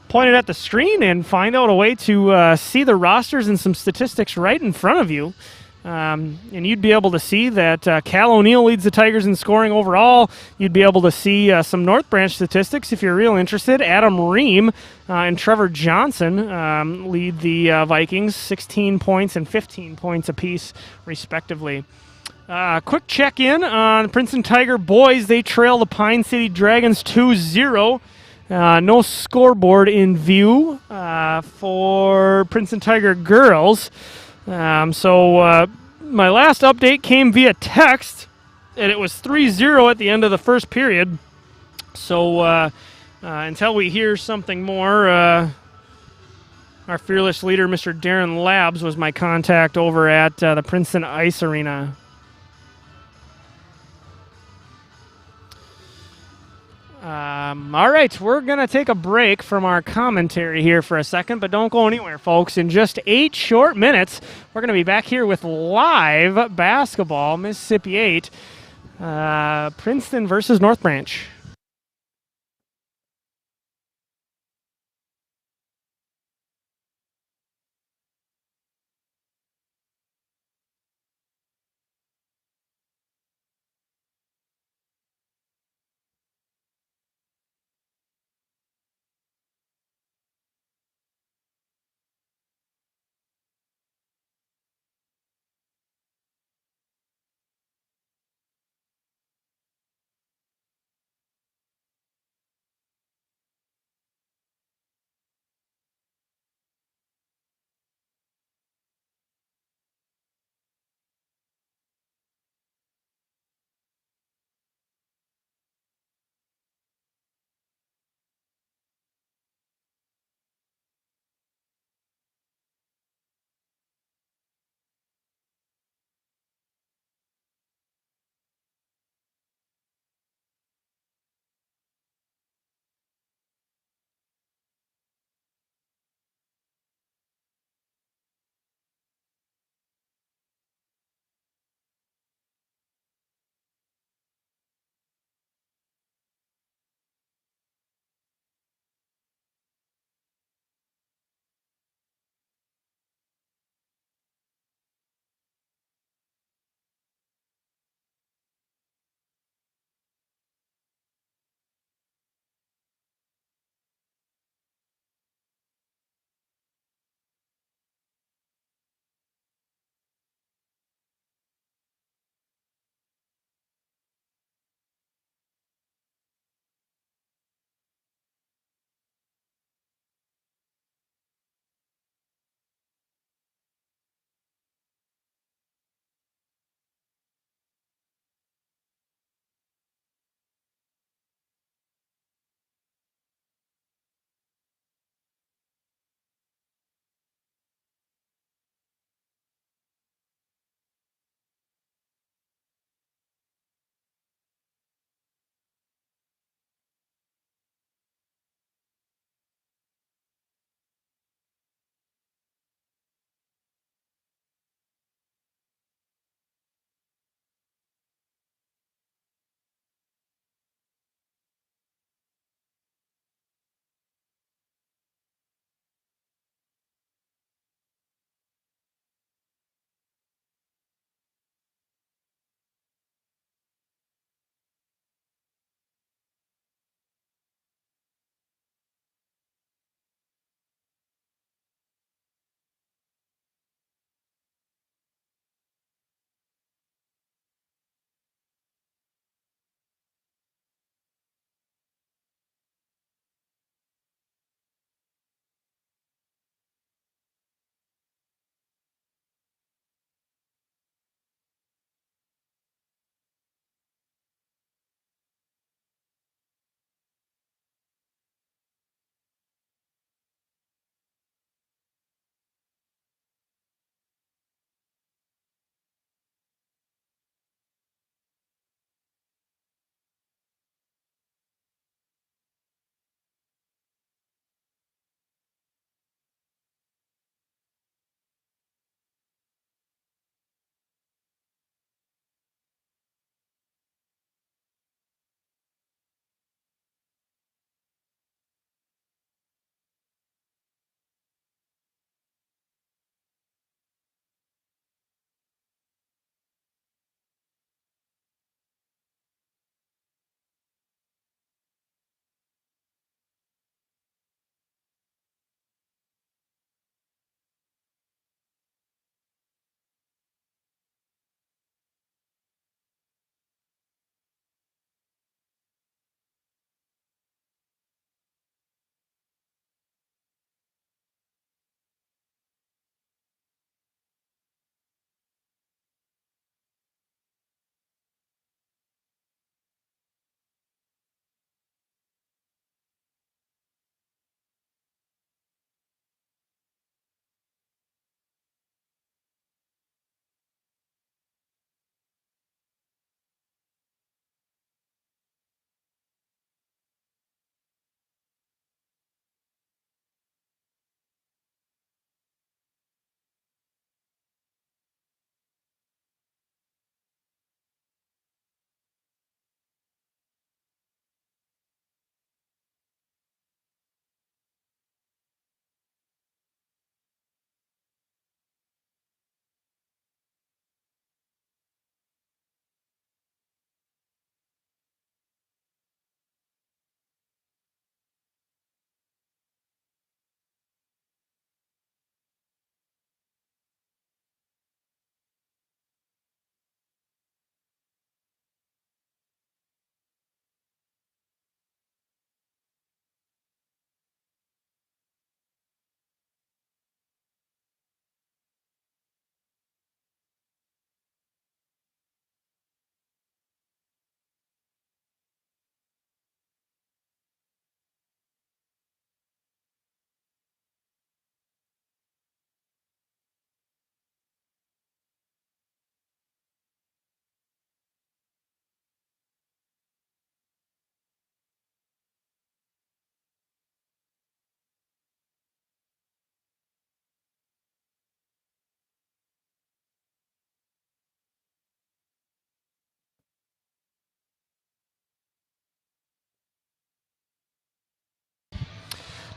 point it at the screen and find out a way to see the rosters and some statistics right in front of you. And you'd be able to see that Cal O'Neill leads the Tigers in scoring overall. You'd be able to see some North Branch statistics if you're real interested. Adam Ream and Trevor Johnson lead the Vikings, 16 points and 15 points apiece, respectively. Quick check-in on Princeton Tiger boys. They trail the Pine City Dragons 2-0. No scoreboard in view for Princeton Tiger girls. So my last update came via text, and it was 3-0 at the end of the first period. So until we hear something more, our fearless leader, Mr. Darren Labs, was my contact over at the Princeton Ice Arena. All right, we're going to take a break from our commentary here for a second, but don't go anywhere, folks. In just 8 short minutes, we're going to be back here with live basketball, Mississippi 8, Princeton versus North Branch.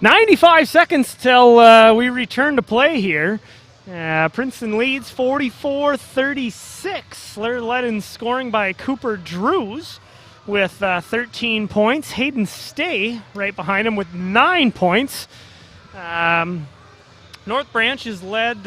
95 seconds till we return to play here. Princeton leads 44-36. They're led in scoring by Cooper Drews with 13 points. Hayden Stay right behind him with 9 points. North Branch is led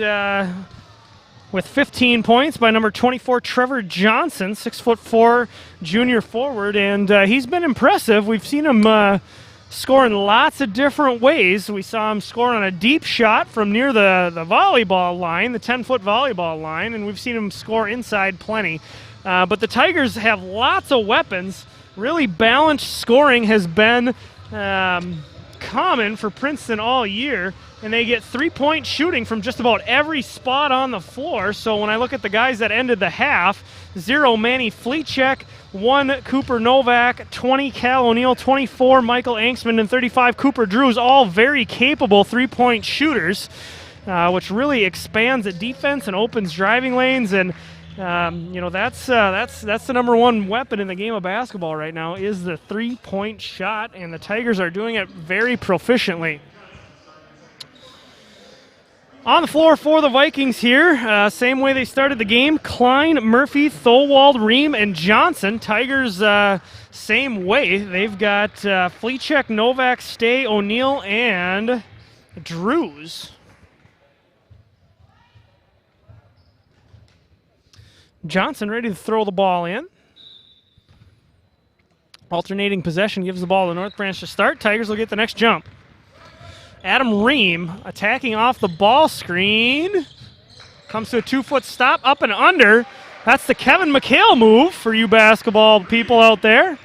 with 15 points by number 24, Trevor Johnson, 6'4" junior forward, and he's been impressive. We've seen him score in lots of different ways. We saw him score on a deep shot from near the volleyball line, the 10-foot volleyball line, and we've seen him score inside plenty. But the Tigers have lots of weapons. Really balanced scoring has been common for Princeton all year, and they get three-point shooting from just about every spot on the floor. So when I look at the guys that ended the half, 0 Manny Fleechek, 1 Cooper Novak, 20 Cal O'Neill, 24 Michael Angsman, and 35 Cooper Drews, all very capable three-point shooters, which really expands the defense and opens driving lanes. And that's the number one weapon in the game of basketball right now is the three-point shot, and the Tigers are doing it very proficiently. On the floor for the Vikings here, same way they started the game. Klein, Murphy, Thowald, Ream, and Johnson. Tigers, same way. They've got Fleechek, Novak, Stay, O'Neill, and Drews. Johnson ready to throw the ball in. Alternating possession gives the ball to North Branch to start. Tigers will get the next jump. Adam Ream attacking off the ball screen. Comes to a 2-foot stop, up and under. That's the Kevin McHale move for you basketball people out there.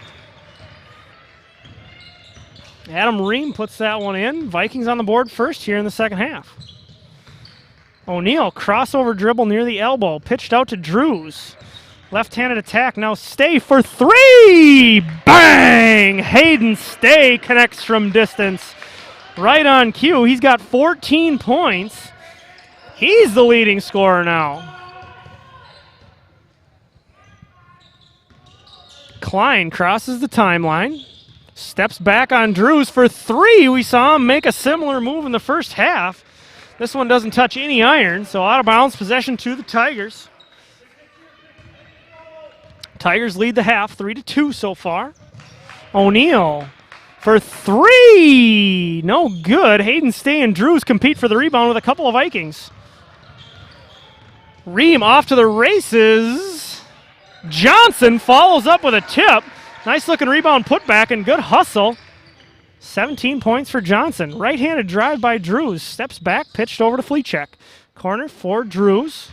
Adam Ream puts that one in. Vikings on the board first here in the second half. O'Neill, crossover dribble near the elbow. Pitched out to Drews. Left-handed attack, now Stay for three! Bang! Hayden Stay connects from distance. Right on cue. He's got 14 points. He's the leading scorer now. Klein crosses the timeline. Steps back on Drews for three. We saw him make a similar move in the first half. This one doesn't touch any iron, so out of bounds, possession to the Tigers. Tigers lead the half, 3-2 so far. O'Neill for three. No good. Hayden Stay and Drews compete for the rebound with a couple of Vikings. Ream off to the races. Johnson follows up with a tip. Nice looking rebound putback and good hustle. 17 points for Johnson. Right-handed drive by Drews. Steps back, pitched over to Fleechek. Corner for Drews.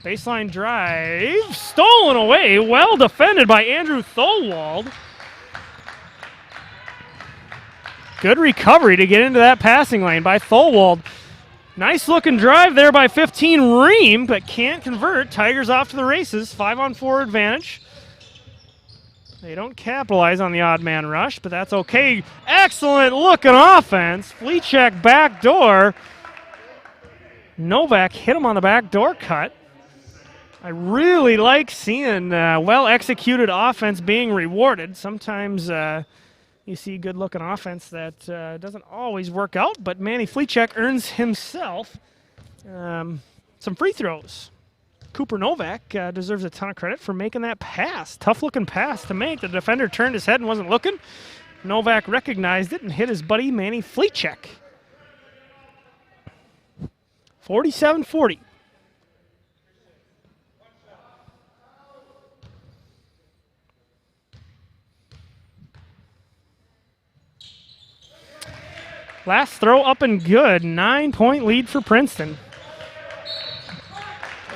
Baseline drive. Stolen away. Well defended by Andrew Thowald. Good recovery to get into that passing lane by Thowald. Nice looking drive there by 15 Ream, but can't convert. Tigers off to the races. 5-on-4 advantage. They don't capitalize on the odd man rush, but that's okay. Excellent looking offense. Fleechek backdoor. Novak hit him on the backdoor cut. I really like seeing well-executed offense being rewarded. Sometimes you see good-looking offense that doesn't always work out, but Manny Fleechek earns himself some free throws. Cooper Novak deserves a ton of credit for making that pass. Tough-looking pass to make. The defender turned his head and wasn't looking. Novak recognized it and hit his buddy Manny Fleechek. 47-40. Last throw up and good. 9-point lead for Princeton.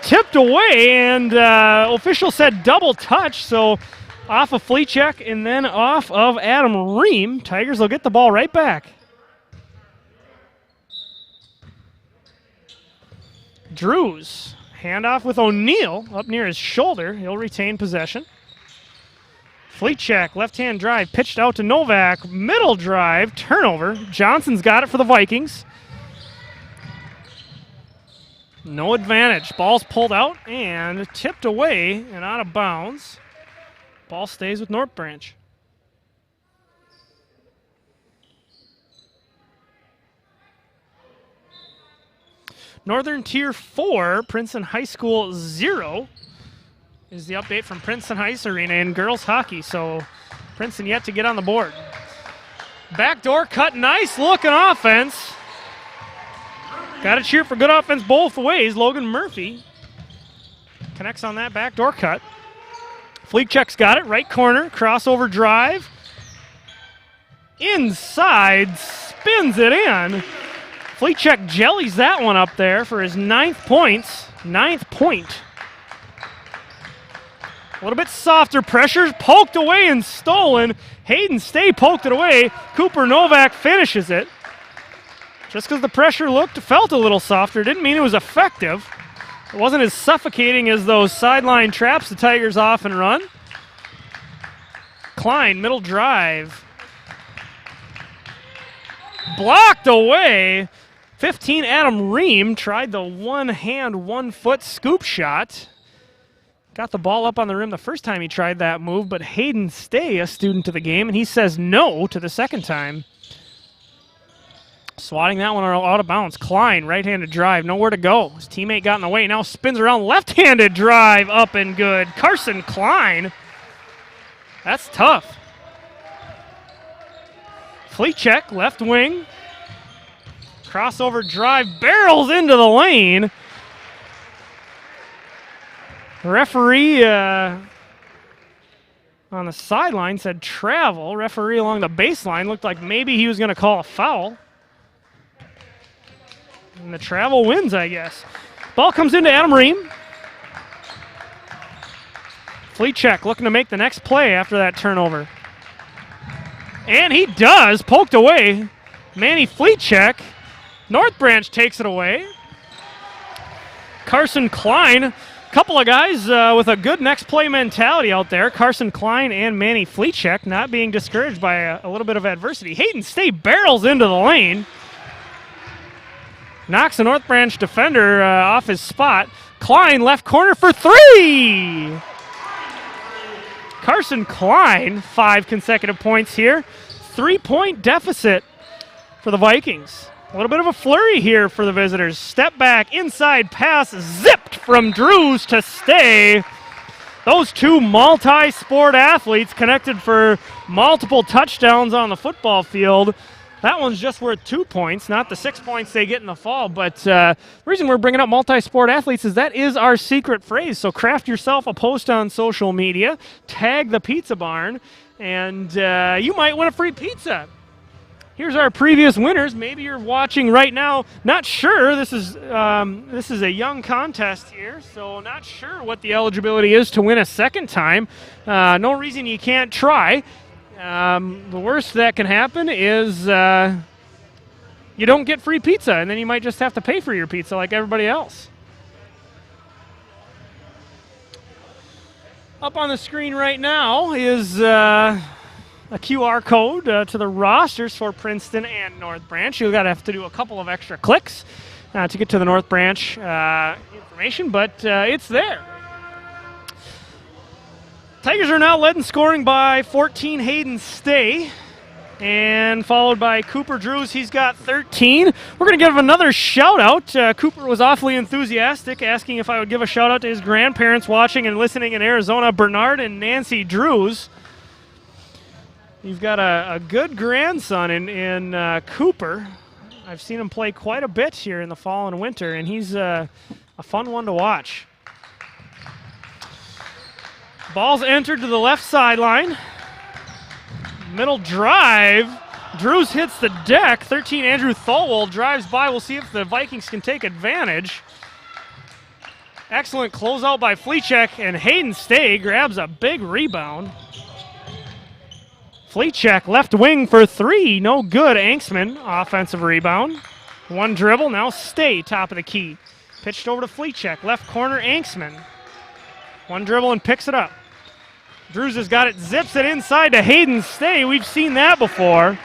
Tipped away, and official said double touch, so off of Fleechek and then off of Adam Ream. Tigers will get the ball right back. Drews, handoff with O'Neill up near his shoulder. He'll retain possession. Fleechek, left-hand drive, pitched out to Novak. Middle drive, turnover. Johnson's got it for the Vikings. No advantage. Ball's pulled out and tipped away and out of bounds. Ball stays with North Branch. Northern Tier 4, Princeton High School 0 is the update from Princeton Heights Arena in girls hockey. So Princeton yet to get on the board. Backdoor cut, nice looking offense. Got to cheer for good offense both ways. Logan Murphy connects on that backdoor cut. Fleekcheck's got it, right corner, crossover drive. Inside, spins it in. Fleekcheck jellies that one up there for his 9th point. A little bit softer pressures, poked away and stolen. Hayden Stay poked it away. Cooper Novak finishes it. Just because the pressure felt a little softer didn't mean it was effective. It wasn't as suffocating as those sideline traps the Tigers often run. Klein, middle drive. Blocked away. 15, Adam Ream tried the one-hand, one-foot scoop shot. Got the ball up on the rim the first time he tried that move, but Hayden Stay, a student of the game, and he says no to the second time. Swatting that one out of bounds. Klein, right-handed drive, nowhere to go. His teammate got in the way, now spins around, left-handed drive, up and good. Carson Klein. That's tough. Fleekcheck, left wing. Crossover drive, barrels into the lane. Referee on the sideline said travel. Referee along the baseline looked like maybe he was going to call a foul. And the travel wins, I guess. Ball comes into Adam Ream. Fleekcheck looking to make the next play after that turnover. And he does. Poked away. Manny Fleekcheck. North Branch takes it away. Carson Klein. A couple of guys with a good next play mentality out there. Carson Klein and Manny Fleekcheck not being discouraged by a little bit of adversity. Hayden Stay barrels into the lane. Knocks a North Branch defender off his spot. Klein left corner for 3. Carson Klein, 5 consecutive points here. 3-point deficit for the Vikings. A little bit of a flurry here for the visitors. Step back, inside pass, zipped from Drews to Stay. Those two multi-sport athletes connected for multiple touchdowns on the football field. That one's just worth 2 points, not the 6 points they get in the fall. But the reason we're bringing up multi-sport athletes is that is our secret phrase. So craft yourself a post on social media, tag the Pizza Barn, and you might win a free pizza. Here's our previous winners. Maybe you're watching right now. Not sure. This is a young contest here, so not sure what the eligibility is to win a second time. No reason you can't try. The worst that can happen is you don't get free pizza, and then you might just have to pay for your pizza like everybody else. Up on the screen right now is a QR code to the rosters for Princeton and North Branch. You'll have to do a couple of extra clicks to get to the North Branch information, but it's there. Tigers are now led in scoring by 14, Hayden Stay, and followed by Cooper Drews. He's got 13. We're going to give another shout-out. Cooper was awfully enthusiastic, asking if I would give a shout-out to his grandparents watching and listening in Arizona, Bernard and Nancy Drews. You've got a good grandson in Cooper. I've seen him play quite a bit here in the fall and winter, and he's a fun one to watch. Ball's entered to the left sideline. Middle drive. Drews hits the deck. 13, Andrew Thorwald drives by. We'll see if the Vikings can take advantage. Excellent closeout by Fleekcheck, and Hayden Stay grabs a big rebound. Fleekcheck left wing for 3. No good. Anksman, offensive rebound. One dribble. Now Stay, top of the key. Pitched over to Fleekcheck. Left corner, Anksman. One dribble and picks it up. Drews has got it, zips it inside to Hayden Stay. We've seen that before.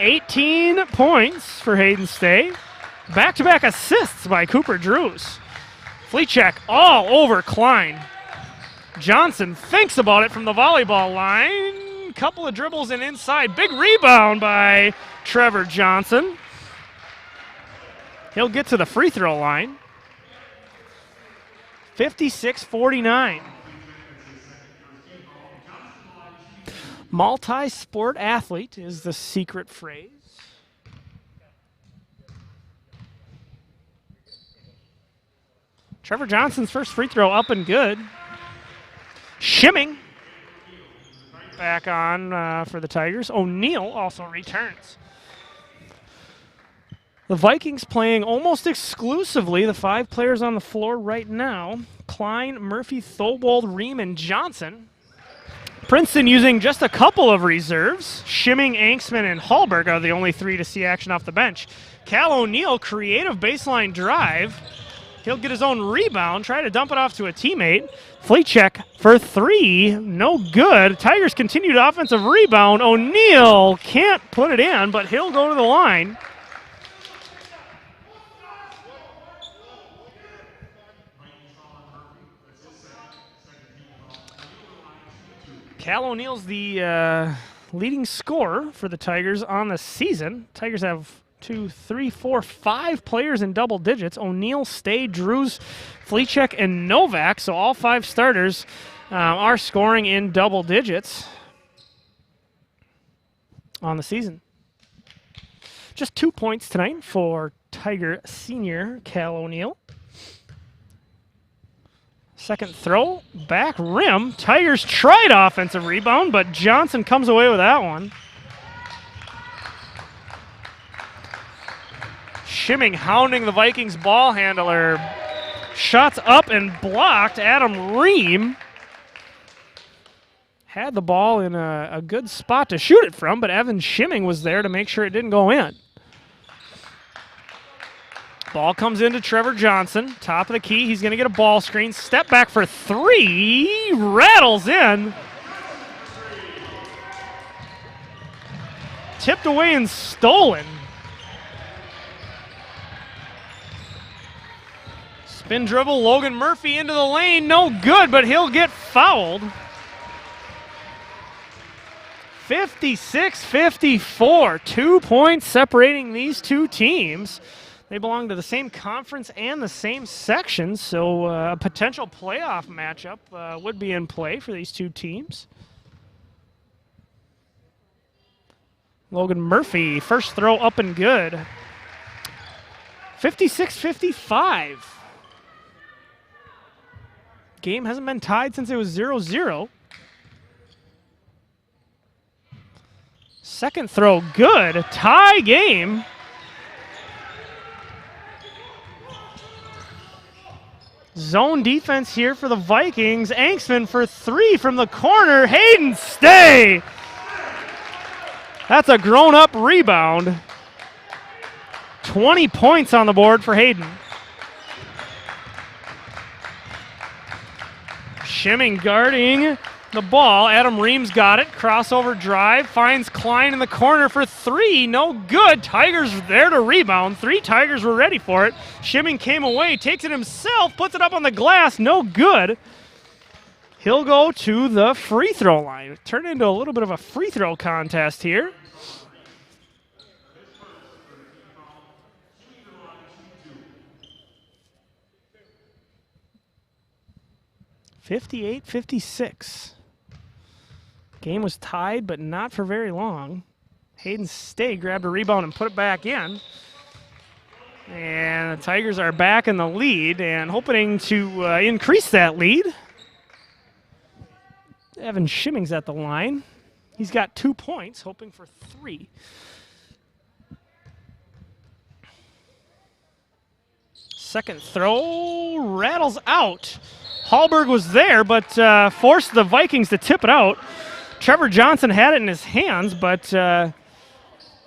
18 points for Hayden Stay. Back-to-back assists by Cooper Drews. Fleekcheck all over Klein. Johnson thinks about it from the volleyball line. Couple of dribbles and inside. Big rebound by Trevor Johnson. He'll get to the free throw line. 56-49. Multi-sport athlete is the secret phrase. Trevor Johnson's first free throw up and good. Shimming back on for the Tigers. O'Neal also returns. The Vikings playing almost exclusively the 5 players on the floor right now. Klein, Murphy, Thobold, Ream, and Johnson. Princeton using just a couple of reserves. Shimming, Anksman, and Hallberg are the only 3 to see action off the bench. Cal O'Neal, creative baseline drive. He'll get his own rebound, try to dump it off to a teammate. Fleetcheck for 3, no good. Tigers continued offensive rebound. O'Neal can't put it in, but he'll go to the line. Cal O'Neal's the leading scorer for the Tigers on the season. Tigers have 2, 3, 4, 5 players in double digits. O'Neal, Stay, Drews, Fleetcheck, and Novak. So all 5 starters are scoring in double digits on the season. Just 2 points tonight for Tiger senior Cal O'Neal. Second throw, back rim. Tigers tried offensive rebound, but Johnson comes away with that one. Shimming hounding the Vikings ball handler. Shots up and blocked. Adam Ream had the ball in a good spot to shoot it from, but Evan Shimming was there to make sure it didn't go in. Ball comes into Trevor Johnson. Top of the key. He's going to get a ball screen. Step back for 3. Rattles in. Tipped away and stolen. Spin dribble. Logan Murphy into the lane. No good, but he'll get fouled. 56-54. 2 points separating these 2 teams. They belong to the same conference and the same section, so a potential playoff matchup would be in play for these 2 teams. Logan Murphy, first throw up and good. 56-55. Game hasn't been tied since it was 0-0. Second throw, good. Tie game. Zone defense here for the Vikings. Anksman for 3 from the corner. Hayden Stay. That's a grown-up rebound. 20 points on the board for Hayden. Shimming guarding the ball. Adam Reams got it. Crossover drive. Finds Klein in the corner for 3. No good. Tigers there to rebound. 3 Tigers were ready for it. Shimming came away. Takes it himself. Puts it up on the glass. No good. He'll go to the free throw line. It turned into a little bit of a free throw contest here. (58-56). Game was tied, but not for very long. Hayden Stay grabbed a rebound and put it back in. And the Tigers are back in the lead and hoping to increase that lead. Evan Shimming's at the line. He's got 2 points, hoping for 3. Second throw rattles out. Hallberg was there, but forced the Vikings to tip it out. Trevor Johnson had it in his hands, but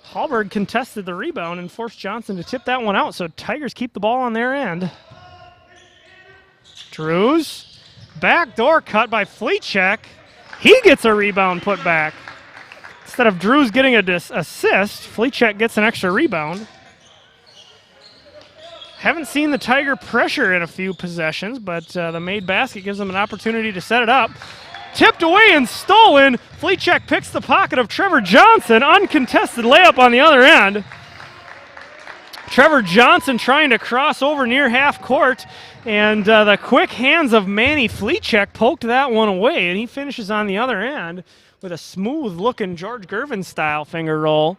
Hallberg contested the rebound and forced Johnson to tip that one out, so Tigers keep the ball on their end. Drews, backdoor cut by Fleetcheck. He gets a rebound put back. Instead of Drews getting an assist, Fleetcheck gets an extra rebound. Haven't seen the Tiger pressure in a few possessions, but the made basket gives them an opportunity to set it up. Tipped away and stolen. Fleetcheck picks the pocket of Trevor Johnson. Uncontested layup on the other end. Trevor Johnson trying to cross over near half court, and the quick hands of Manny Fleechek poked that one away, and he finishes on the other end with a smooth-looking George Gervin-style finger roll.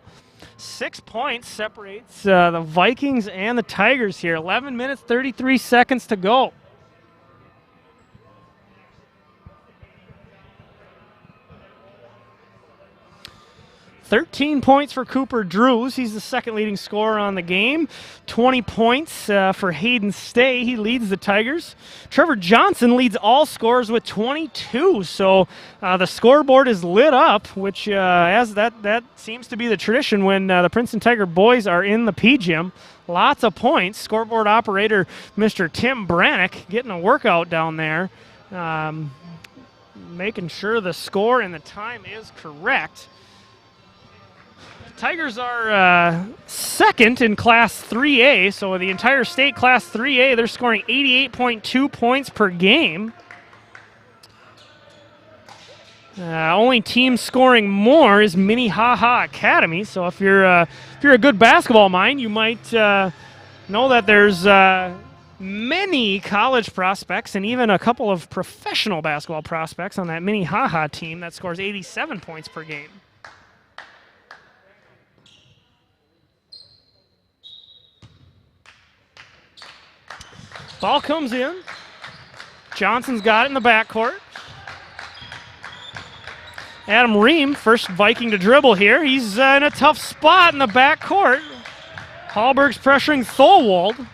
6 points separates the Vikings and the Tigers here. 11 minutes, 33 seconds to go. 13 points for Cooper Drews. He's the second leading scorer on the game. 20 points for Hayden Stay. He leads the Tigers. Trevor Johnson leads all scorers with 22. So the scoreboard is lit up, which as that seems to be the tradition when the Princeton Tiger boys are in the P-Gym. Lots of points. Scoreboard operator Mr. Tim Brannick getting a workout down there, making sure the score and the time is correct. Tigers are second in Class 3A, so the entire state Class 3A, they're scoring 88.2 points per game. Only team scoring more is Minnehaha Academy, so if you're a good basketball mind, you might know that there's many college prospects and even a couple of professional basketball prospects on that Minnehaha team that scores 87 points per game. Ball comes in. Johnson's got it in the backcourt. Adam Ream, first Viking to dribble here. He's in a tough spot in the backcourt. Hallberg's pressuring Thorwald.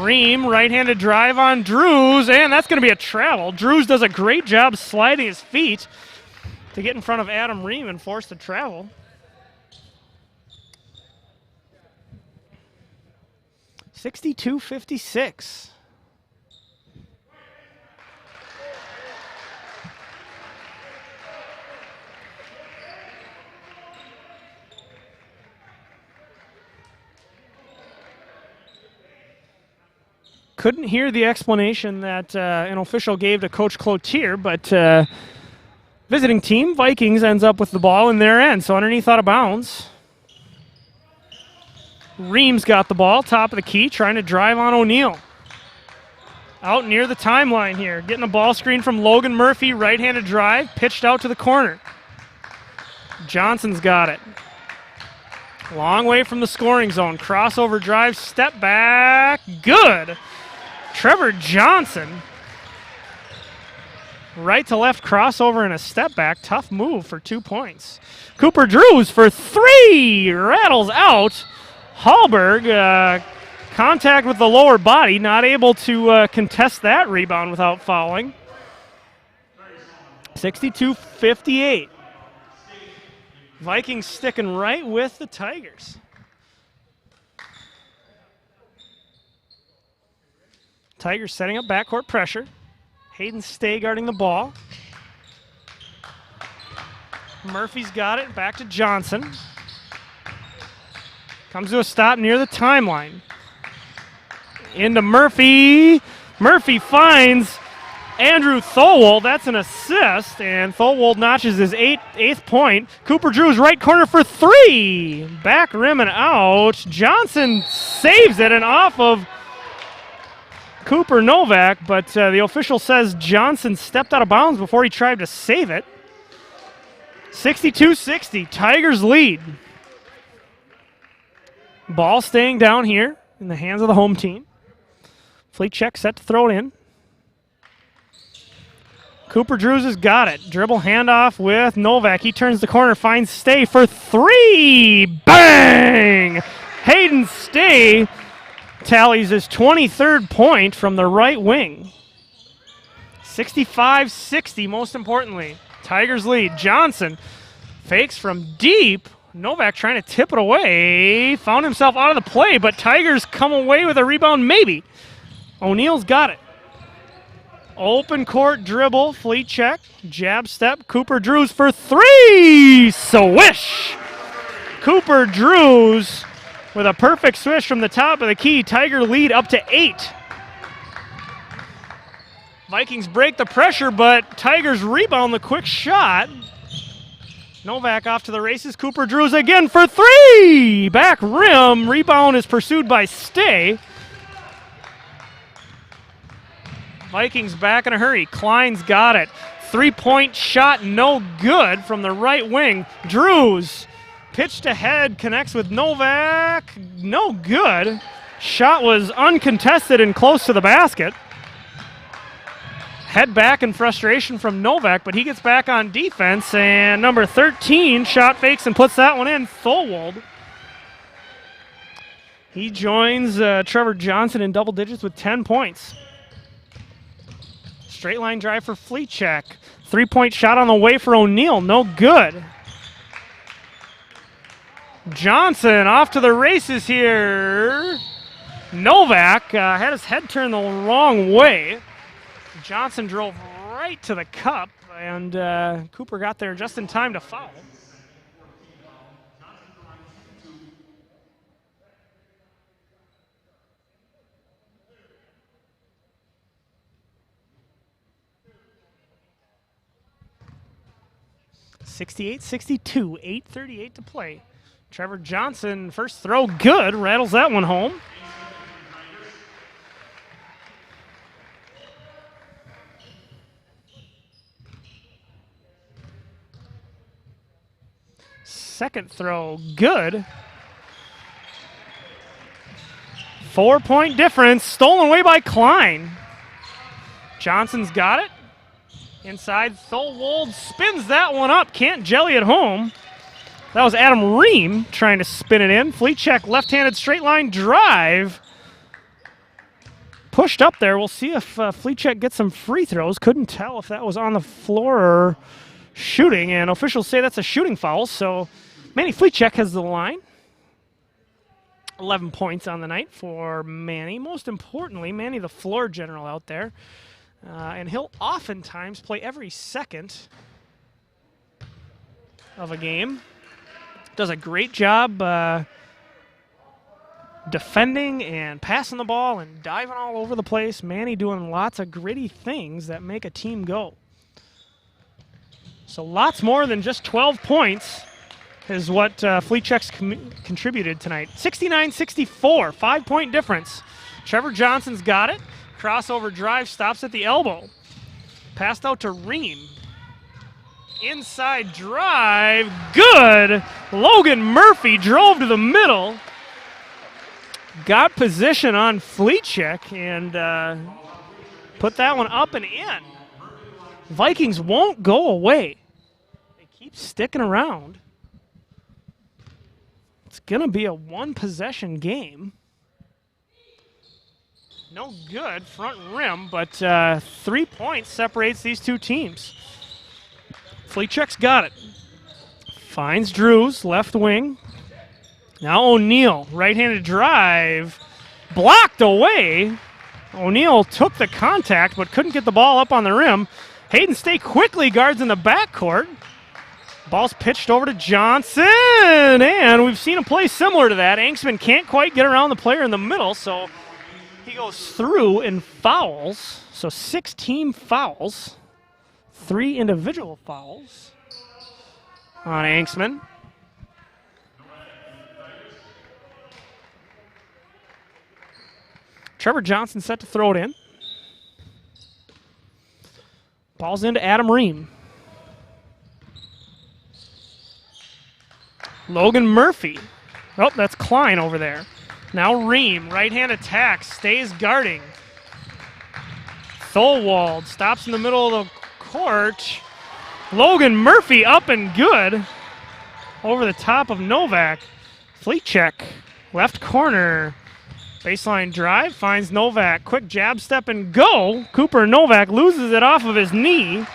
Ream, right-handed drive on Drews, and that's going to be a travel. Drews does a great job sliding his feet to get in front of Adam Ream and force the travel. (62-56). Couldn't hear the explanation that an official gave to Coach Cloutier, but visiting team, Vikings, ends up with the ball in their end, so underneath out of bounds. Ream's got the ball, top of the key, trying to drive on O'Neal. Out near the timeline here, getting a ball screen from Logan Murphy, right-handed drive, pitched out to the corner. Johnson's got it. Long way from the scoring zone, crossover drive, step back, good. Trevor Johnson, right to left crossover and a step back, tough move for 2 points. Cooper Drews for 3, rattles out. Hallberg, contact with the lower body, not able to contest that rebound without fouling. 62-58. Vikings sticking right with the Tigers. Tigers setting up backcourt pressure. Hayden Stay guarding the ball. Murphy's got it, back to Johnson. Comes to a stop near the timeline. Into Murphy. Murphy finds Andrew Thorwald. That's an assist, and Thorwald notches his eighth point. Cooper Drews right corner for 3. Back rim and out. Johnson saves it and off of Cooper Novak, but the official says Johnson stepped out of bounds before he tried to save it. 62-60, Tigers lead. Ball staying down here in the hands of the home team. Fleechek set to throw it in. Cooper Drews has got it. Dribble handoff with Novak. He turns the corner, finds Stay for 3. Bang! Hayden Stay tallies his 23rd point from the right wing. 65-60, most importantly. Tigers lead. Johnson fakes from deep. Novak trying to tip it away. Found himself out of the play, but Tigers come away with a rebound maybe. O'Neal's got it. Open court dribble, Fleechek, jab step, Cooper Drews for 3! Swish! Cooper Drews with a perfect swish from the top of the key. Tiger lead up to 8. Vikings break the pressure, but Tigers rebound the quick shot. Novak off to the races. Cooper Drews again for three. Back rim. Rebound is pursued by Stay. Vikings back in a hurry. Klein's got it. Three-point shot, no good from the right wing. Drews pitched ahead, connects with Novak. No good. Shot was uncontested and close to the basket. Head back in frustration from Novak, but he gets back on defense, and number 13 shot fakes and puts that one in. Thorwald. He joins Trevor Johnson in double digits with 10 points. Straight line drive for Fleetcheck. Three-point shot on the way for O'Neal. No good. Johnson off to the races here. Novak had his head turned the wrong way. Johnson drove right to the cup, and Cooper got there just in time to foul. (68-62), 8:38 to play. Trevor Johnson, first throw good, rattles that one home. Second throw, good. 4-point difference, stolen away by Klein. Johnson's got it. Inside, Thorwald spins that one up, can't jelly it home. That was Adam Ream trying to spin it in. Fleetcheck, left-handed straight line drive. Pushed up there. We'll see if Fleetcheck gets some free throws. Couldn't tell if that was on the floor or shooting, and officials say that's a shooting foul, so Manny Fleetcheck has the line. 11 points on the night for Manny. Most importantly, Manny the floor general out there. And he'll oftentimes play every second of a game. Does a great job defending and passing the ball and diving all over the place. Manny doing lots of gritty things that make a team go. So lots more than just 12 points is what Fleetcheck's contributed tonight. 69-64, 5-point difference. Trevor Johnson's got it. Crossover drive, stops at the elbow. Passed out to Ream. Inside drive, good. Logan Murphy drove to the middle. Got position on Fleetcheck and put that one up and in. Vikings won't go away. They keep sticking around. It's going to be a one-possession game. No good, front rim, but 3 points separates these two teams. Fleetcheck's got it. Finds Drews, left wing. Now O'Neal, right-handed drive. Blocked away. O'Neal took the contact, but couldn't get the ball up on the rim. Hayden Stay quickly guards in the backcourt. Ball's pitched over to Johnson, and we've seen a play similar to that. Anksman can't quite get around the player in the middle, so he goes through and fouls. So 6 team fouls, 3 individual fouls on Anksman. Trevor Johnson set to throw it in. Ball's into Adam Ream. Logan Murphy. Oh, that's Klein over there. Now Ream, right-hand attack, stays guarding. Thorwald stops in the middle of the court. Logan Murphy up and good. Over the top of Novak. Fleetcheck, left corner. Baseline drive, finds Novak. Quick jab step and go. Cooper Novak loses it off of his knee.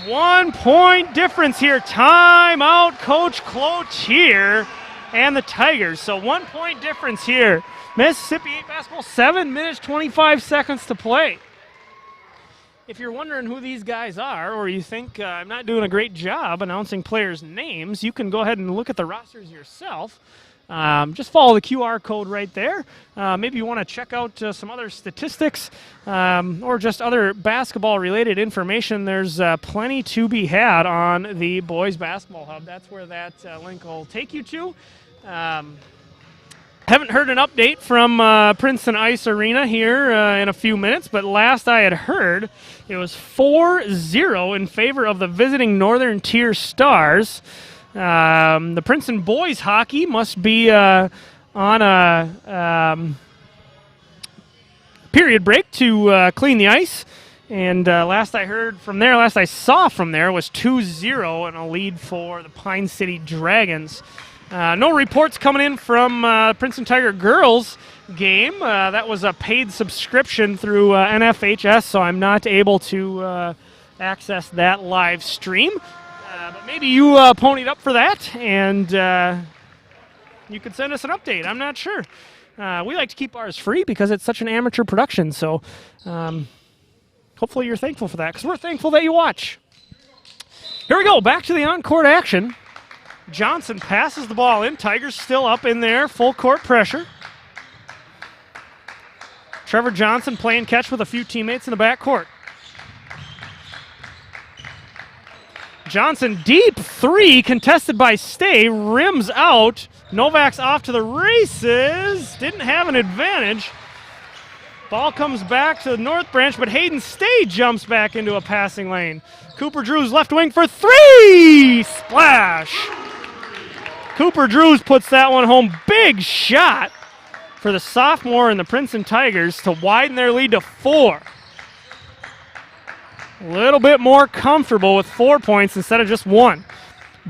1 point difference here. Timeout, Coach Cloutier and the Tigers. So 1 point difference here. Mississippi 8 basketball, 7 minutes, 25 seconds to play. If you're wondering who these guys are, or you think I'm not doing a great job announcing players' names, you can go ahead and look at the rosters yourself. just follow the QR code right there. Maybe you want to check out some other statistics or just other basketball-related information. There's plenty to be had on the Boys Basketball Hub. That's where that link will take you to. Haven't heard an update from Princeton Ice Arena here in a few minutes, but last I had heard, it was 4-0 in favor of the visiting Northern Tier Stars. The Princeton boys hockey must be on a period break to clean the ice. And last I saw from there was 2-0 and a lead for the Pine City Dragons. No reports coming in from Princeton Tiger girls game. That was a paid subscription through NFHS, so I'm not able to access that live stream. But maybe you ponied up for that, and you could send us an update. I'm not sure. We like to keep ours free because it's such an amateur production, so hopefully you're thankful for that, because we're thankful that you watch. Here we go, back to the on-court action. Johnson passes the ball in. Tigers still up in there, full court pressure. Trevor Johnson playing catch with a few teammates in the backcourt. Johnson deep three, contested by Stay, rims out. Novak's off to the races. Didn't have an advantage. Ball comes back to the North Branch, but Hayden Stay jumps back into a passing lane. Cooper Drews left wing for three! Splash! Cooper Drews puts that one home. Big shot for the sophomore and the Princeton Tigers to widen their lead to 4. A little bit more comfortable with 4 points instead of just 1.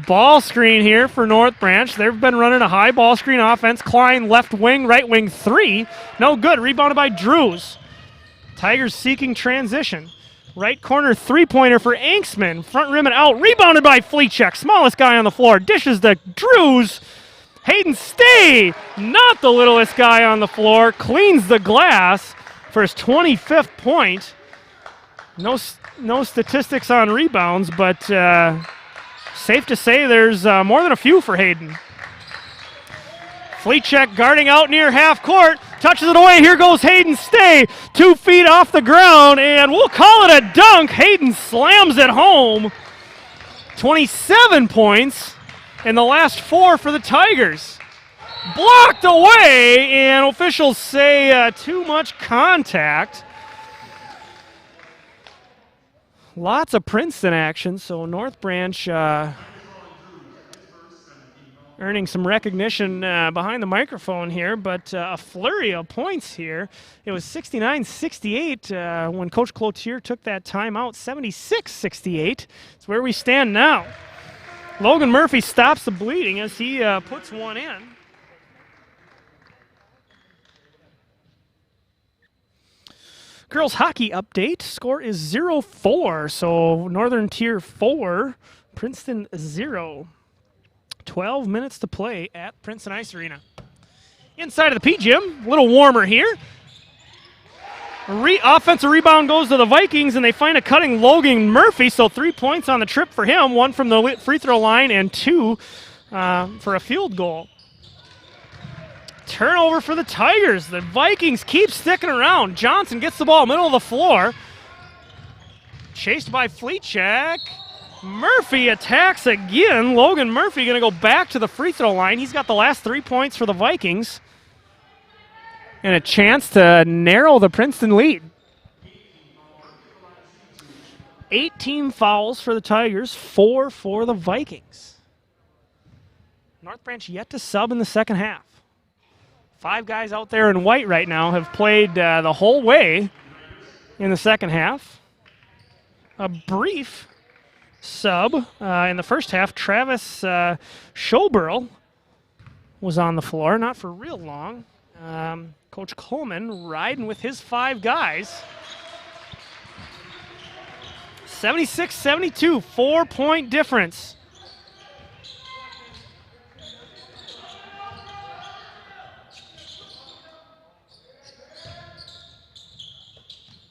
Ball screen here for North Branch. They've been running a high ball screen offense. Klein left wing, right wing three. No good. Rebounded by Drews. Tigers seeking transition. Right corner three-pointer for Anksman. Front rim and out. Rebounded by Fleechek. Smallest guy on the floor. Dishes to Drews. Hayden Stay, not the littlest guy on the floor. Cleans the glass for his 25th point. No statistics on rebounds, but safe to say there's more than a few for Hayden. Fleechek guarding out near half court. Touches it away. Here goes Hayden Stay. 2 feet off the ground, and we'll call it a dunk. Hayden slams it home. 27 points in the last 4 for the Tigers. Blocked away, and officials say too much contact. Lots of Princeton action, so North Branch earning some recognition behind the microphone here, but a flurry of points here. It was 69-68 when Coach Cloutier took that timeout. 76-68 is where we stand now. Logan Murphy stops the bleeding as he puts one in. Girls hockey update. Score is 0-4, so Northern Tier 4, Princeton 0. 12 minutes to play at Princeton Ice Arena. Inside of the P-Gym, a little warmer here. Offensive rebound goes to the Vikings, and they find a cutting Logan Murphy, so 3 points on the trip for him, 1 from the free throw line and 2 for a field goal. Turnover for the Tigers. The Vikings keep sticking around. Johnson gets the ball middle of the floor. Chased by Fleechek. Murphy attacks again. Logan Murphy going to go back to the free throw line. He's got the last 3 points for the Vikings. And a chance to narrow the Princeton lead. 18 fouls for the Tigers, 4 for the Vikings. North Branch yet to sub in the second half. 5 guys out there in white right now have played the whole way in the second half. A brief sub in the first half. Travis Schoberl was on the floor, not for real long. Coach Coleman riding with his 5 guys. 76-72, 4-point difference.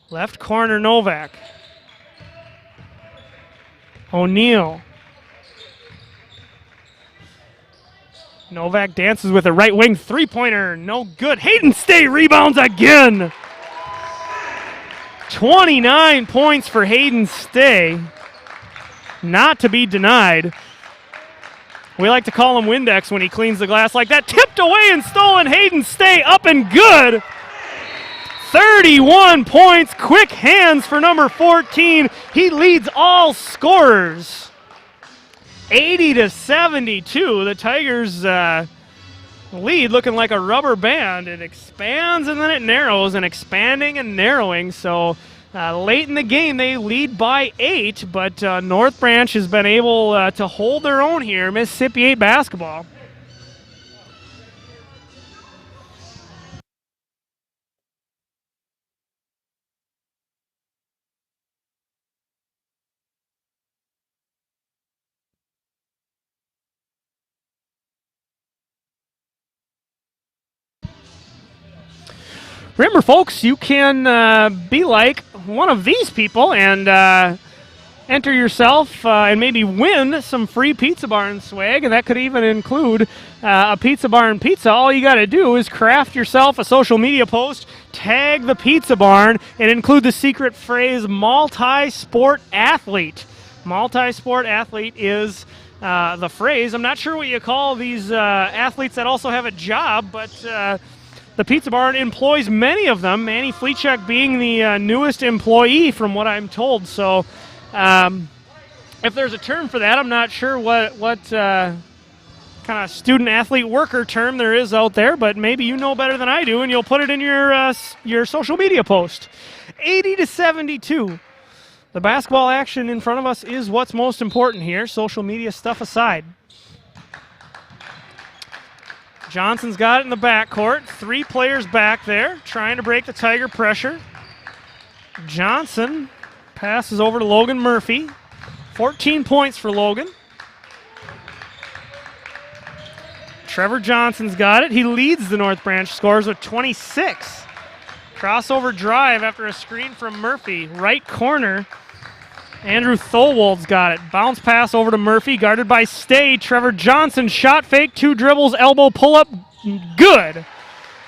Left corner Novak. O'Neal. Novak dances with a right wing three-pointer. No good. Hayden State rebounds again. 29 points for Hayden State. Not to be denied. We like to call him Windex when he cleans the glass like that. Tipped away and stolen. Hayden State up and good. 31 points. Quick hands for number 14. He leads all scorers. 80-72. The Tigers lead looking like a rubber band. It expands and then it narrows, and expanding and narrowing. So late in the game, they lead by 8, but North Branch has been able to hold their own here. Mississippi 8 basketball. Remember, folks, you can be like one of these people and enter yourself and maybe win some free Pizza Barn swag, and that could even include a Pizza Barn pizza. All you got to do is craft yourself a social media post, tag the Pizza Barn, and include the secret phrase multi-sport athlete. Multi-sport athlete is the phrase. I'm not sure what you call these athletes that also have a job, but the Pizza Barn employs many of them, Manny Fleechek being the newest employee from what I'm told. So if there's a term for that, I'm not sure what kind of student-athlete worker term there is out there, but maybe you know better than I do, and you'll put it in your social media post. 80-72. The basketball action in front of us is what's most important here, social media stuff aside. Johnson's got it in the backcourt. 3 players back there trying to break the Tiger pressure. Johnson passes over to Logan Murphy. 14 points for Logan. Trevor Johnson's got it. He leads the North Branch scores with 26. Crossover drive after a screen from Murphy. Right corner. Andrew Thorwald's got it. Bounce pass over to Murphy, guarded by Stay. Trevor Johnson, shot fake, 2 dribbles, elbow pull-up, good.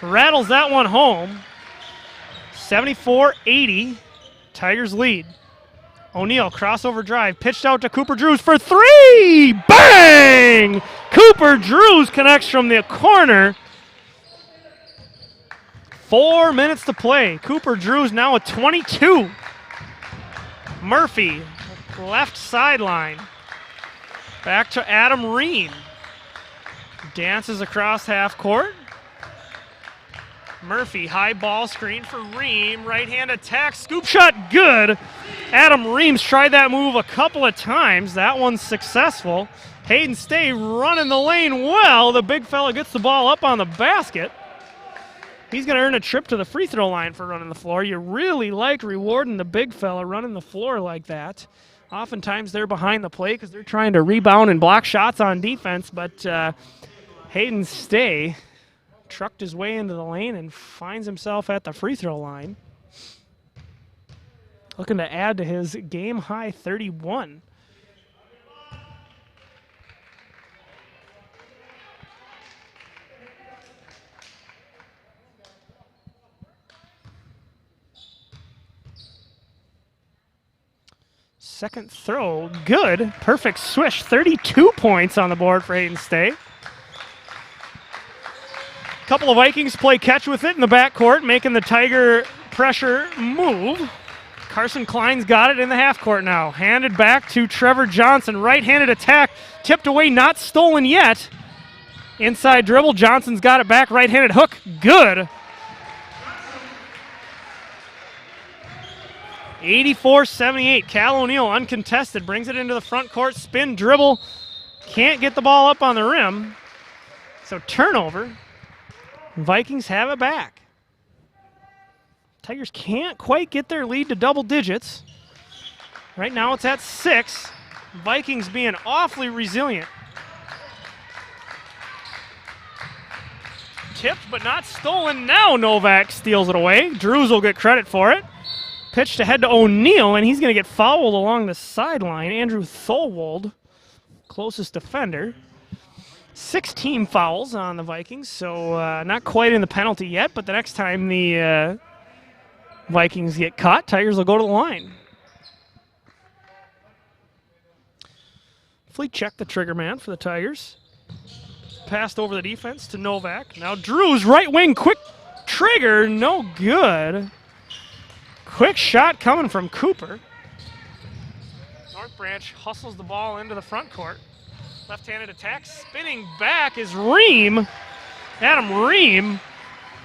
Rattles that one home. 74-80, Tigers lead. O'Neal, crossover drive, pitched out to Cooper Drews for 3! Bang! Cooper Drews connects from the corner. 4 minutes to play. Cooper Drews now with 22. Murphy, left sideline. Back to Adam Ream. Dances across half court. Murphy, high ball screen for Ream. Right hand attack, scoop shot, good. Adam Ream's tried that move a couple of times. That one's successful. Hayden Stay running the lane well. The big fella gets the ball up on the basket. He's going to earn a trip to the free throw line for running the floor. You really like rewarding the big fella running the floor like that. Oftentimes they're behind the play because they're trying to rebound and block shots on defense, but Hayden Stay trucked his way into the lane and finds himself at the free throw line. Looking to add to his game-high 31. Second throw, good. Perfect swish. 32 points on the board for Hayden State. Couple of Vikings play catch with it in the backcourt, making the Tiger pressure move. Carson Klein's got it in the half court now. Handed back to Trevor Johnson. Right-handed attack, tipped away, not stolen yet. Inside dribble, Johnson's got it back. Right-handed hook, good. 84-78. Cal O'Neal uncontested, brings it into the front court, spin dribble, can't get the ball up on the rim. So turnover. Vikings have it back. Tigers can't quite get their lead to double digits. Right now it's at 6. Vikings being awfully resilient. Tipped but not stolen. Now Novak steals it away. Drews will get credit for it. Pitched ahead to O'Neal, and he's going to get fouled along the sideline. Andrew Thorwald, closest defender. 6 team fouls on the Vikings, so not quite in the penalty yet, but the next time the Vikings get caught, Tigers will go to the line. Fleet check the trigger man for the Tigers. Passed over the defense to Novak. Now Drew's right wing quick trigger, no good. Quick shot coming from Cooper. North Branch hustles the ball into the front court. Left-handed attack, spinning back is Ream. Adam Ream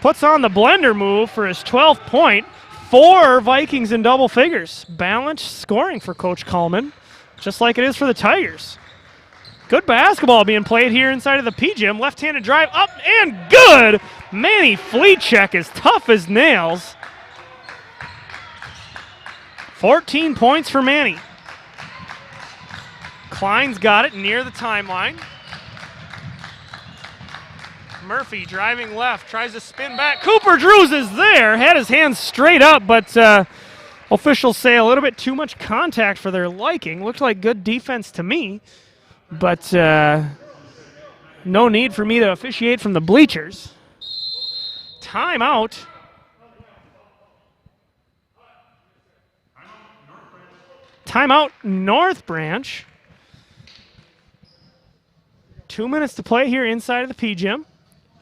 puts on the blender move for his 12th point. 4 Vikings in double figures. Balanced scoring for Coach Coleman, just like it is for the Tigers. Good basketball being played here inside of the P-Gym. Left-handed drive up and good. Manny Fleet check is tough as nails. 14 points for Manny. Klein's got it near the timeline. Murphy driving left, tries to spin back. Cooper Drews is there, had his hands straight up, but officials say a little bit too much contact for their liking. Looked like good defense to me, but no need for me to officiate from the bleachers. Timeout. Timeout, North Branch. 2 minutes to play here inside of the P-Gym.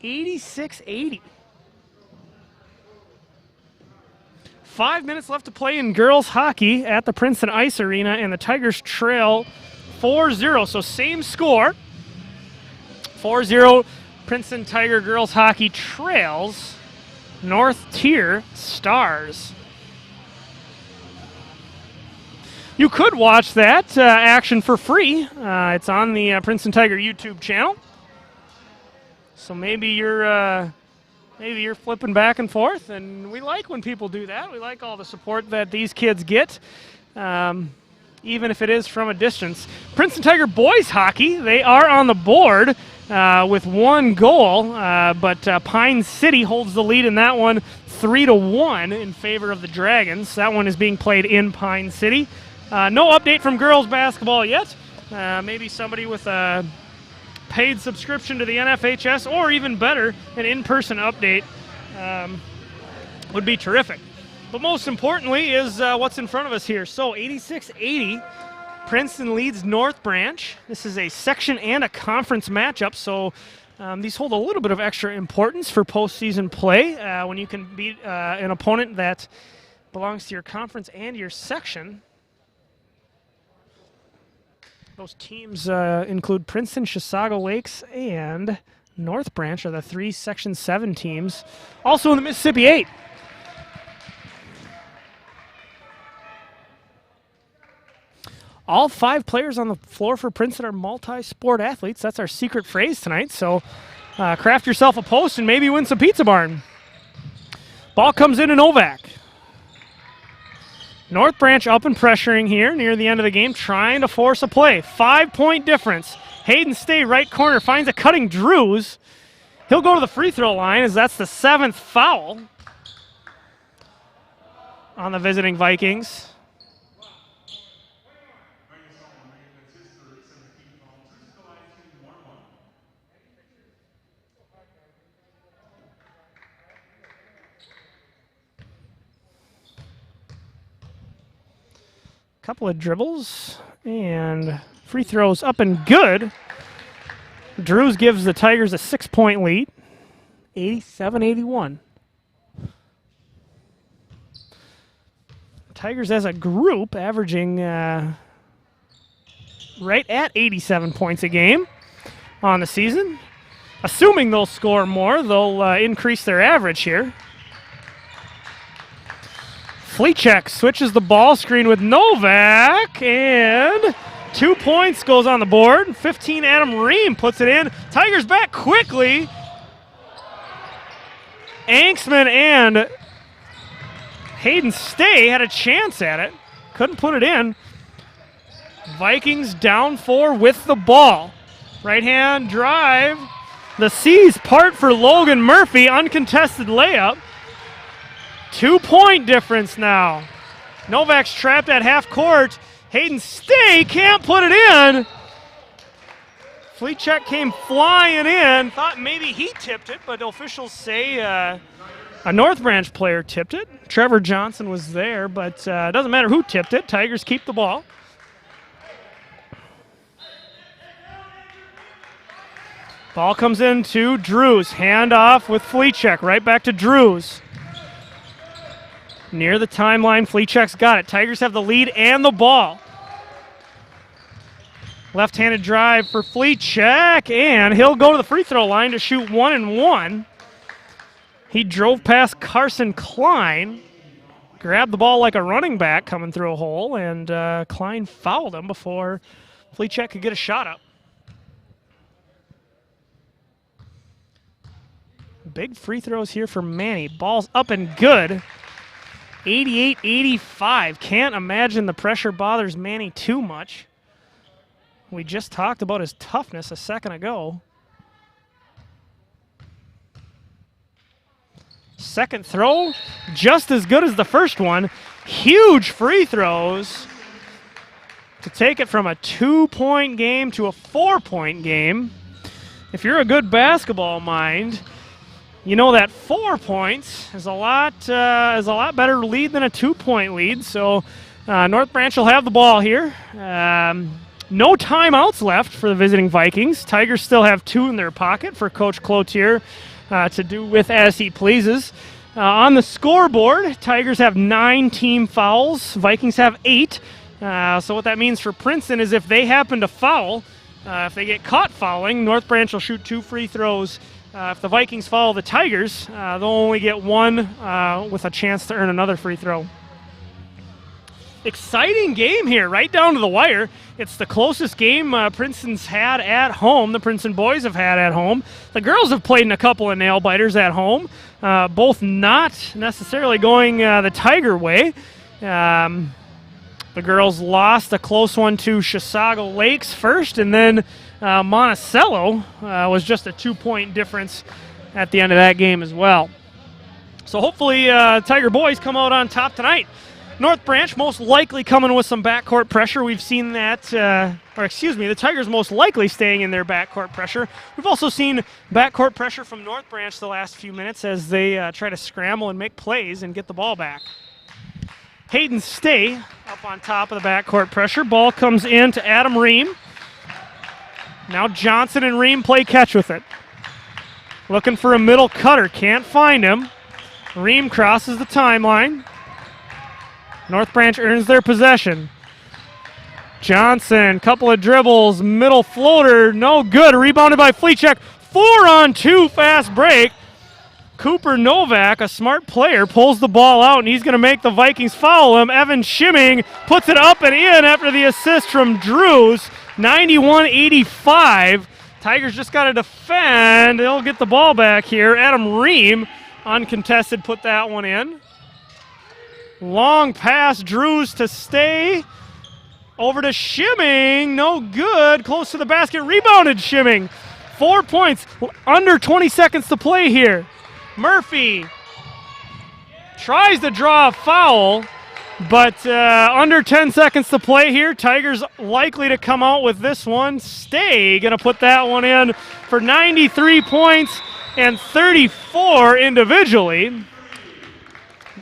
86-80. 5 minutes left to play in girls hockey at the Princeton Ice Arena, and the Tigers trail 4-0. So same score. 4-0, Princeton Tiger girls hockey trails North Tier Stars. You could watch that action for free. It's on the Princeton Tiger YouTube channel. So maybe you're flipping back and forth, and we like when people do that. We like all the support that these kids get, even if it is from a distance. Princeton Tiger boys hockey, they are on the board with 1 goal, but Pine City holds the lead in that one 3-1 in favor of the Dragons. That one is being played in Pine City. No update from girls basketball yet. Maybe somebody with a paid subscription to the NFHS, or even better, an in-person update would be terrific. But most importantly is what's in front of us here. So 86-80, Princeton leads North Branch. This is a section and a conference matchup, so these hold a little bit of extra importance for postseason play when you can beat an opponent that belongs to your conference and your section. Those teams include Princeton, Chisago Lakes, and North Branch are the 3 Section 7 teams. Also in the Mississippi 8. All 5 players on the floor for Princeton are multi-sport athletes. That's our secret phrase tonight. So craft yourself a post and maybe win some Pizza Barn. Ball comes in to Novak. North Branch up and pressuring here near the end of the game, trying to force a play. 5-point difference. Hayden Stay, right corner, finds a cutting Drews. He'll go to the free throw line as that's the 7th foul on the visiting Vikings. Couple of dribbles and free throws up and good. Drews gives the Tigers a 6-point lead, 87-81. Tigers as a group averaging right at 87 points a game on the season. Assuming they'll score more, they'll increase their average here. Fleetcheck switches the ball screen with Novak, and 2 points goes on the board. 15, Adam Ream puts it in. Tigers back quickly. Anksman and Hayden Stay had a chance at it. Couldn't put it in. Vikings down 4 with the ball. Right hand drive. The C's part for Logan Murphy. Uncontested layup. 2-point difference now. Novak's trapped at half court. Hayden Stay can't put it in. Fleechek came flying in. Thought maybe he tipped it, but officials say a North Branch player tipped it. Trevor Johnson was there, but it doesn't matter who tipped it. Tigers keep the ball. Ball comes into Drews. Handoff with Fleechek. Right back to Drews. Near the timeline, Fleechek's got it. Tigers have the lead and the ball. Left-handed drive for Fleechek, and he'll go to the free throw line to shoot 1-1. He drove past Carson Klein, grabbed the ball like a running back coming through a hole, and Klein fouled him before Fleechek could get a shot up. Big free throws here for Manny. Ball's up and good. 88-85. Can't imagine the pressure bothers Manny too much. We just talked about his toughness a second ago. Second throw, just as good as the first one. Huge free throws to take it from a 2-point game to a 4-point game. If you're a good basketball mind, you know that 4 points is a lot better lead than a 2-point lead. So North Branch will have the ball here. No timeouts left for the visiting Vikings. Tigers still have 2 in their pocket for Coach Cloutier to do with as he pleases. On the scoreboard, Tigers have 9 team fouls. Vikings have 8. So what that means for Princeton is if they happen to foul, if they get caught fouling, North Branch will shoot 2 free throws. If the Vikings foul the Tigers, they'll only get 1 with a chance to earn another free throw. Exciting game here, right down to the wire. It's the closest game Princeton's had at home, the Princeton boys have had at home. The girls have played in a couple of nail-biters at home, both not necessarily going the Tiger way. The girls lost a close one to Chisago Lakes first, and then Monticello was just a 2-point difference at the end of that game as well. So hopefully Tiger boys come out on top tonight. North Branch most likely coming with some backcourt pressure. We've seen that, the Tigers most likely staying in their backcourt pressure. We've also seen backcourt pressure from North Branch the last few minutes as they try to scramble and make plays and get the ball back. Hayden Stay up on top of the backcourt pressure. Ball comes in to Adam Ream. Now Johnson and Ream play catch with it. Looking for a middle cutter, can't find him. Ream crosses the timeline. North Branch earns their possession. Johnson, couple of dribbles, middle floater, no good. Rebounded by Fleechek. 4-on-2 fast break. Cooper Novak, a smart player, pulls the ball out, and he's going to make the Vikings foul him. Evan Schimming puts it up and in after the assist from Drews. 91-85. Tigers just got to defend. They'll get the ball back here. Adam Ream, uncontested, put that one in. Long pass, Drews to Stay. Over to Schimming, no good. Close to the basket, rebounded Schimming. 4 points, under 20 seconds to play here. Murphy tries to draw a foul, but under 10 seconds to play here. Tigers likely to come out with this one. Stay going to put that one in for 93 points and 34 individually.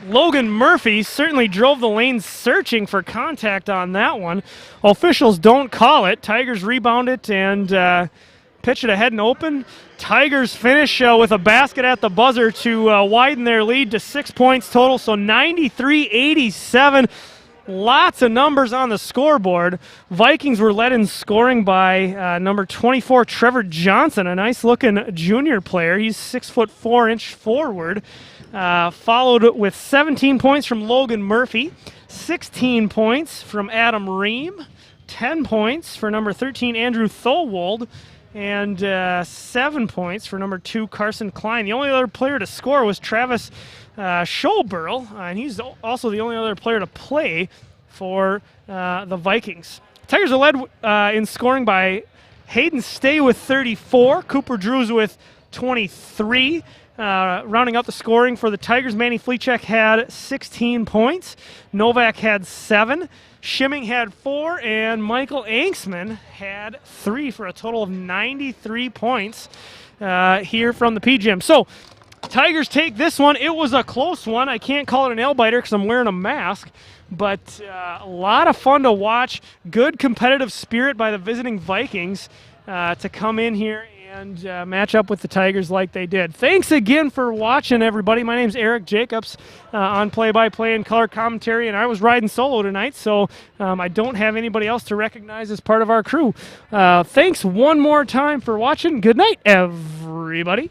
Logan Murphy certainly drove the lane searching for contact on that one. Officials don't call it. Tigers rebound it and pitch it ahead and open. Tigers finish with a basket at the buzzer to widen their lead to 6 points total, so 93-87. Lots of numbers on the scoreboard. Vikings were led in scoring by number 24, Trevor Johnson, a nice-looking junior player. He's 6'4" forward. Followed with 17 points from Logan Murphy, 16 points from Adam Ream, 10 points for number 13, Andrew Thorwald, and 7 points for number 2, Carson Klein. The only other player to score was Travis Schoberl, and he's also the only other player to play for the Vikings. Tigers are led in scoring by Hayden Stay with 34, Cooper Drews with 23. Rounding out the scoring for the Tigers, Manny Fleechek had 16 points. Novak had 7. Schimming had 4, and Michael Anksman had 3 for a total of 93 points here from the P-Gym. So Tigers take this one. It was a close one. I can't call it a nail-biter because I'm wearing a mask, but a lot of fun to watch. Good competitive spirit by the visiting Vikings to come in here and match up with the Tigers like they did. Thanks again for watching, everybody. My name's Eric Jacobs on play-by-play and color commentary, and I was riding solo tonight, so I don't have anybody else to recognize as part of our crew. Thanks one more time for watching. Good night, everybody.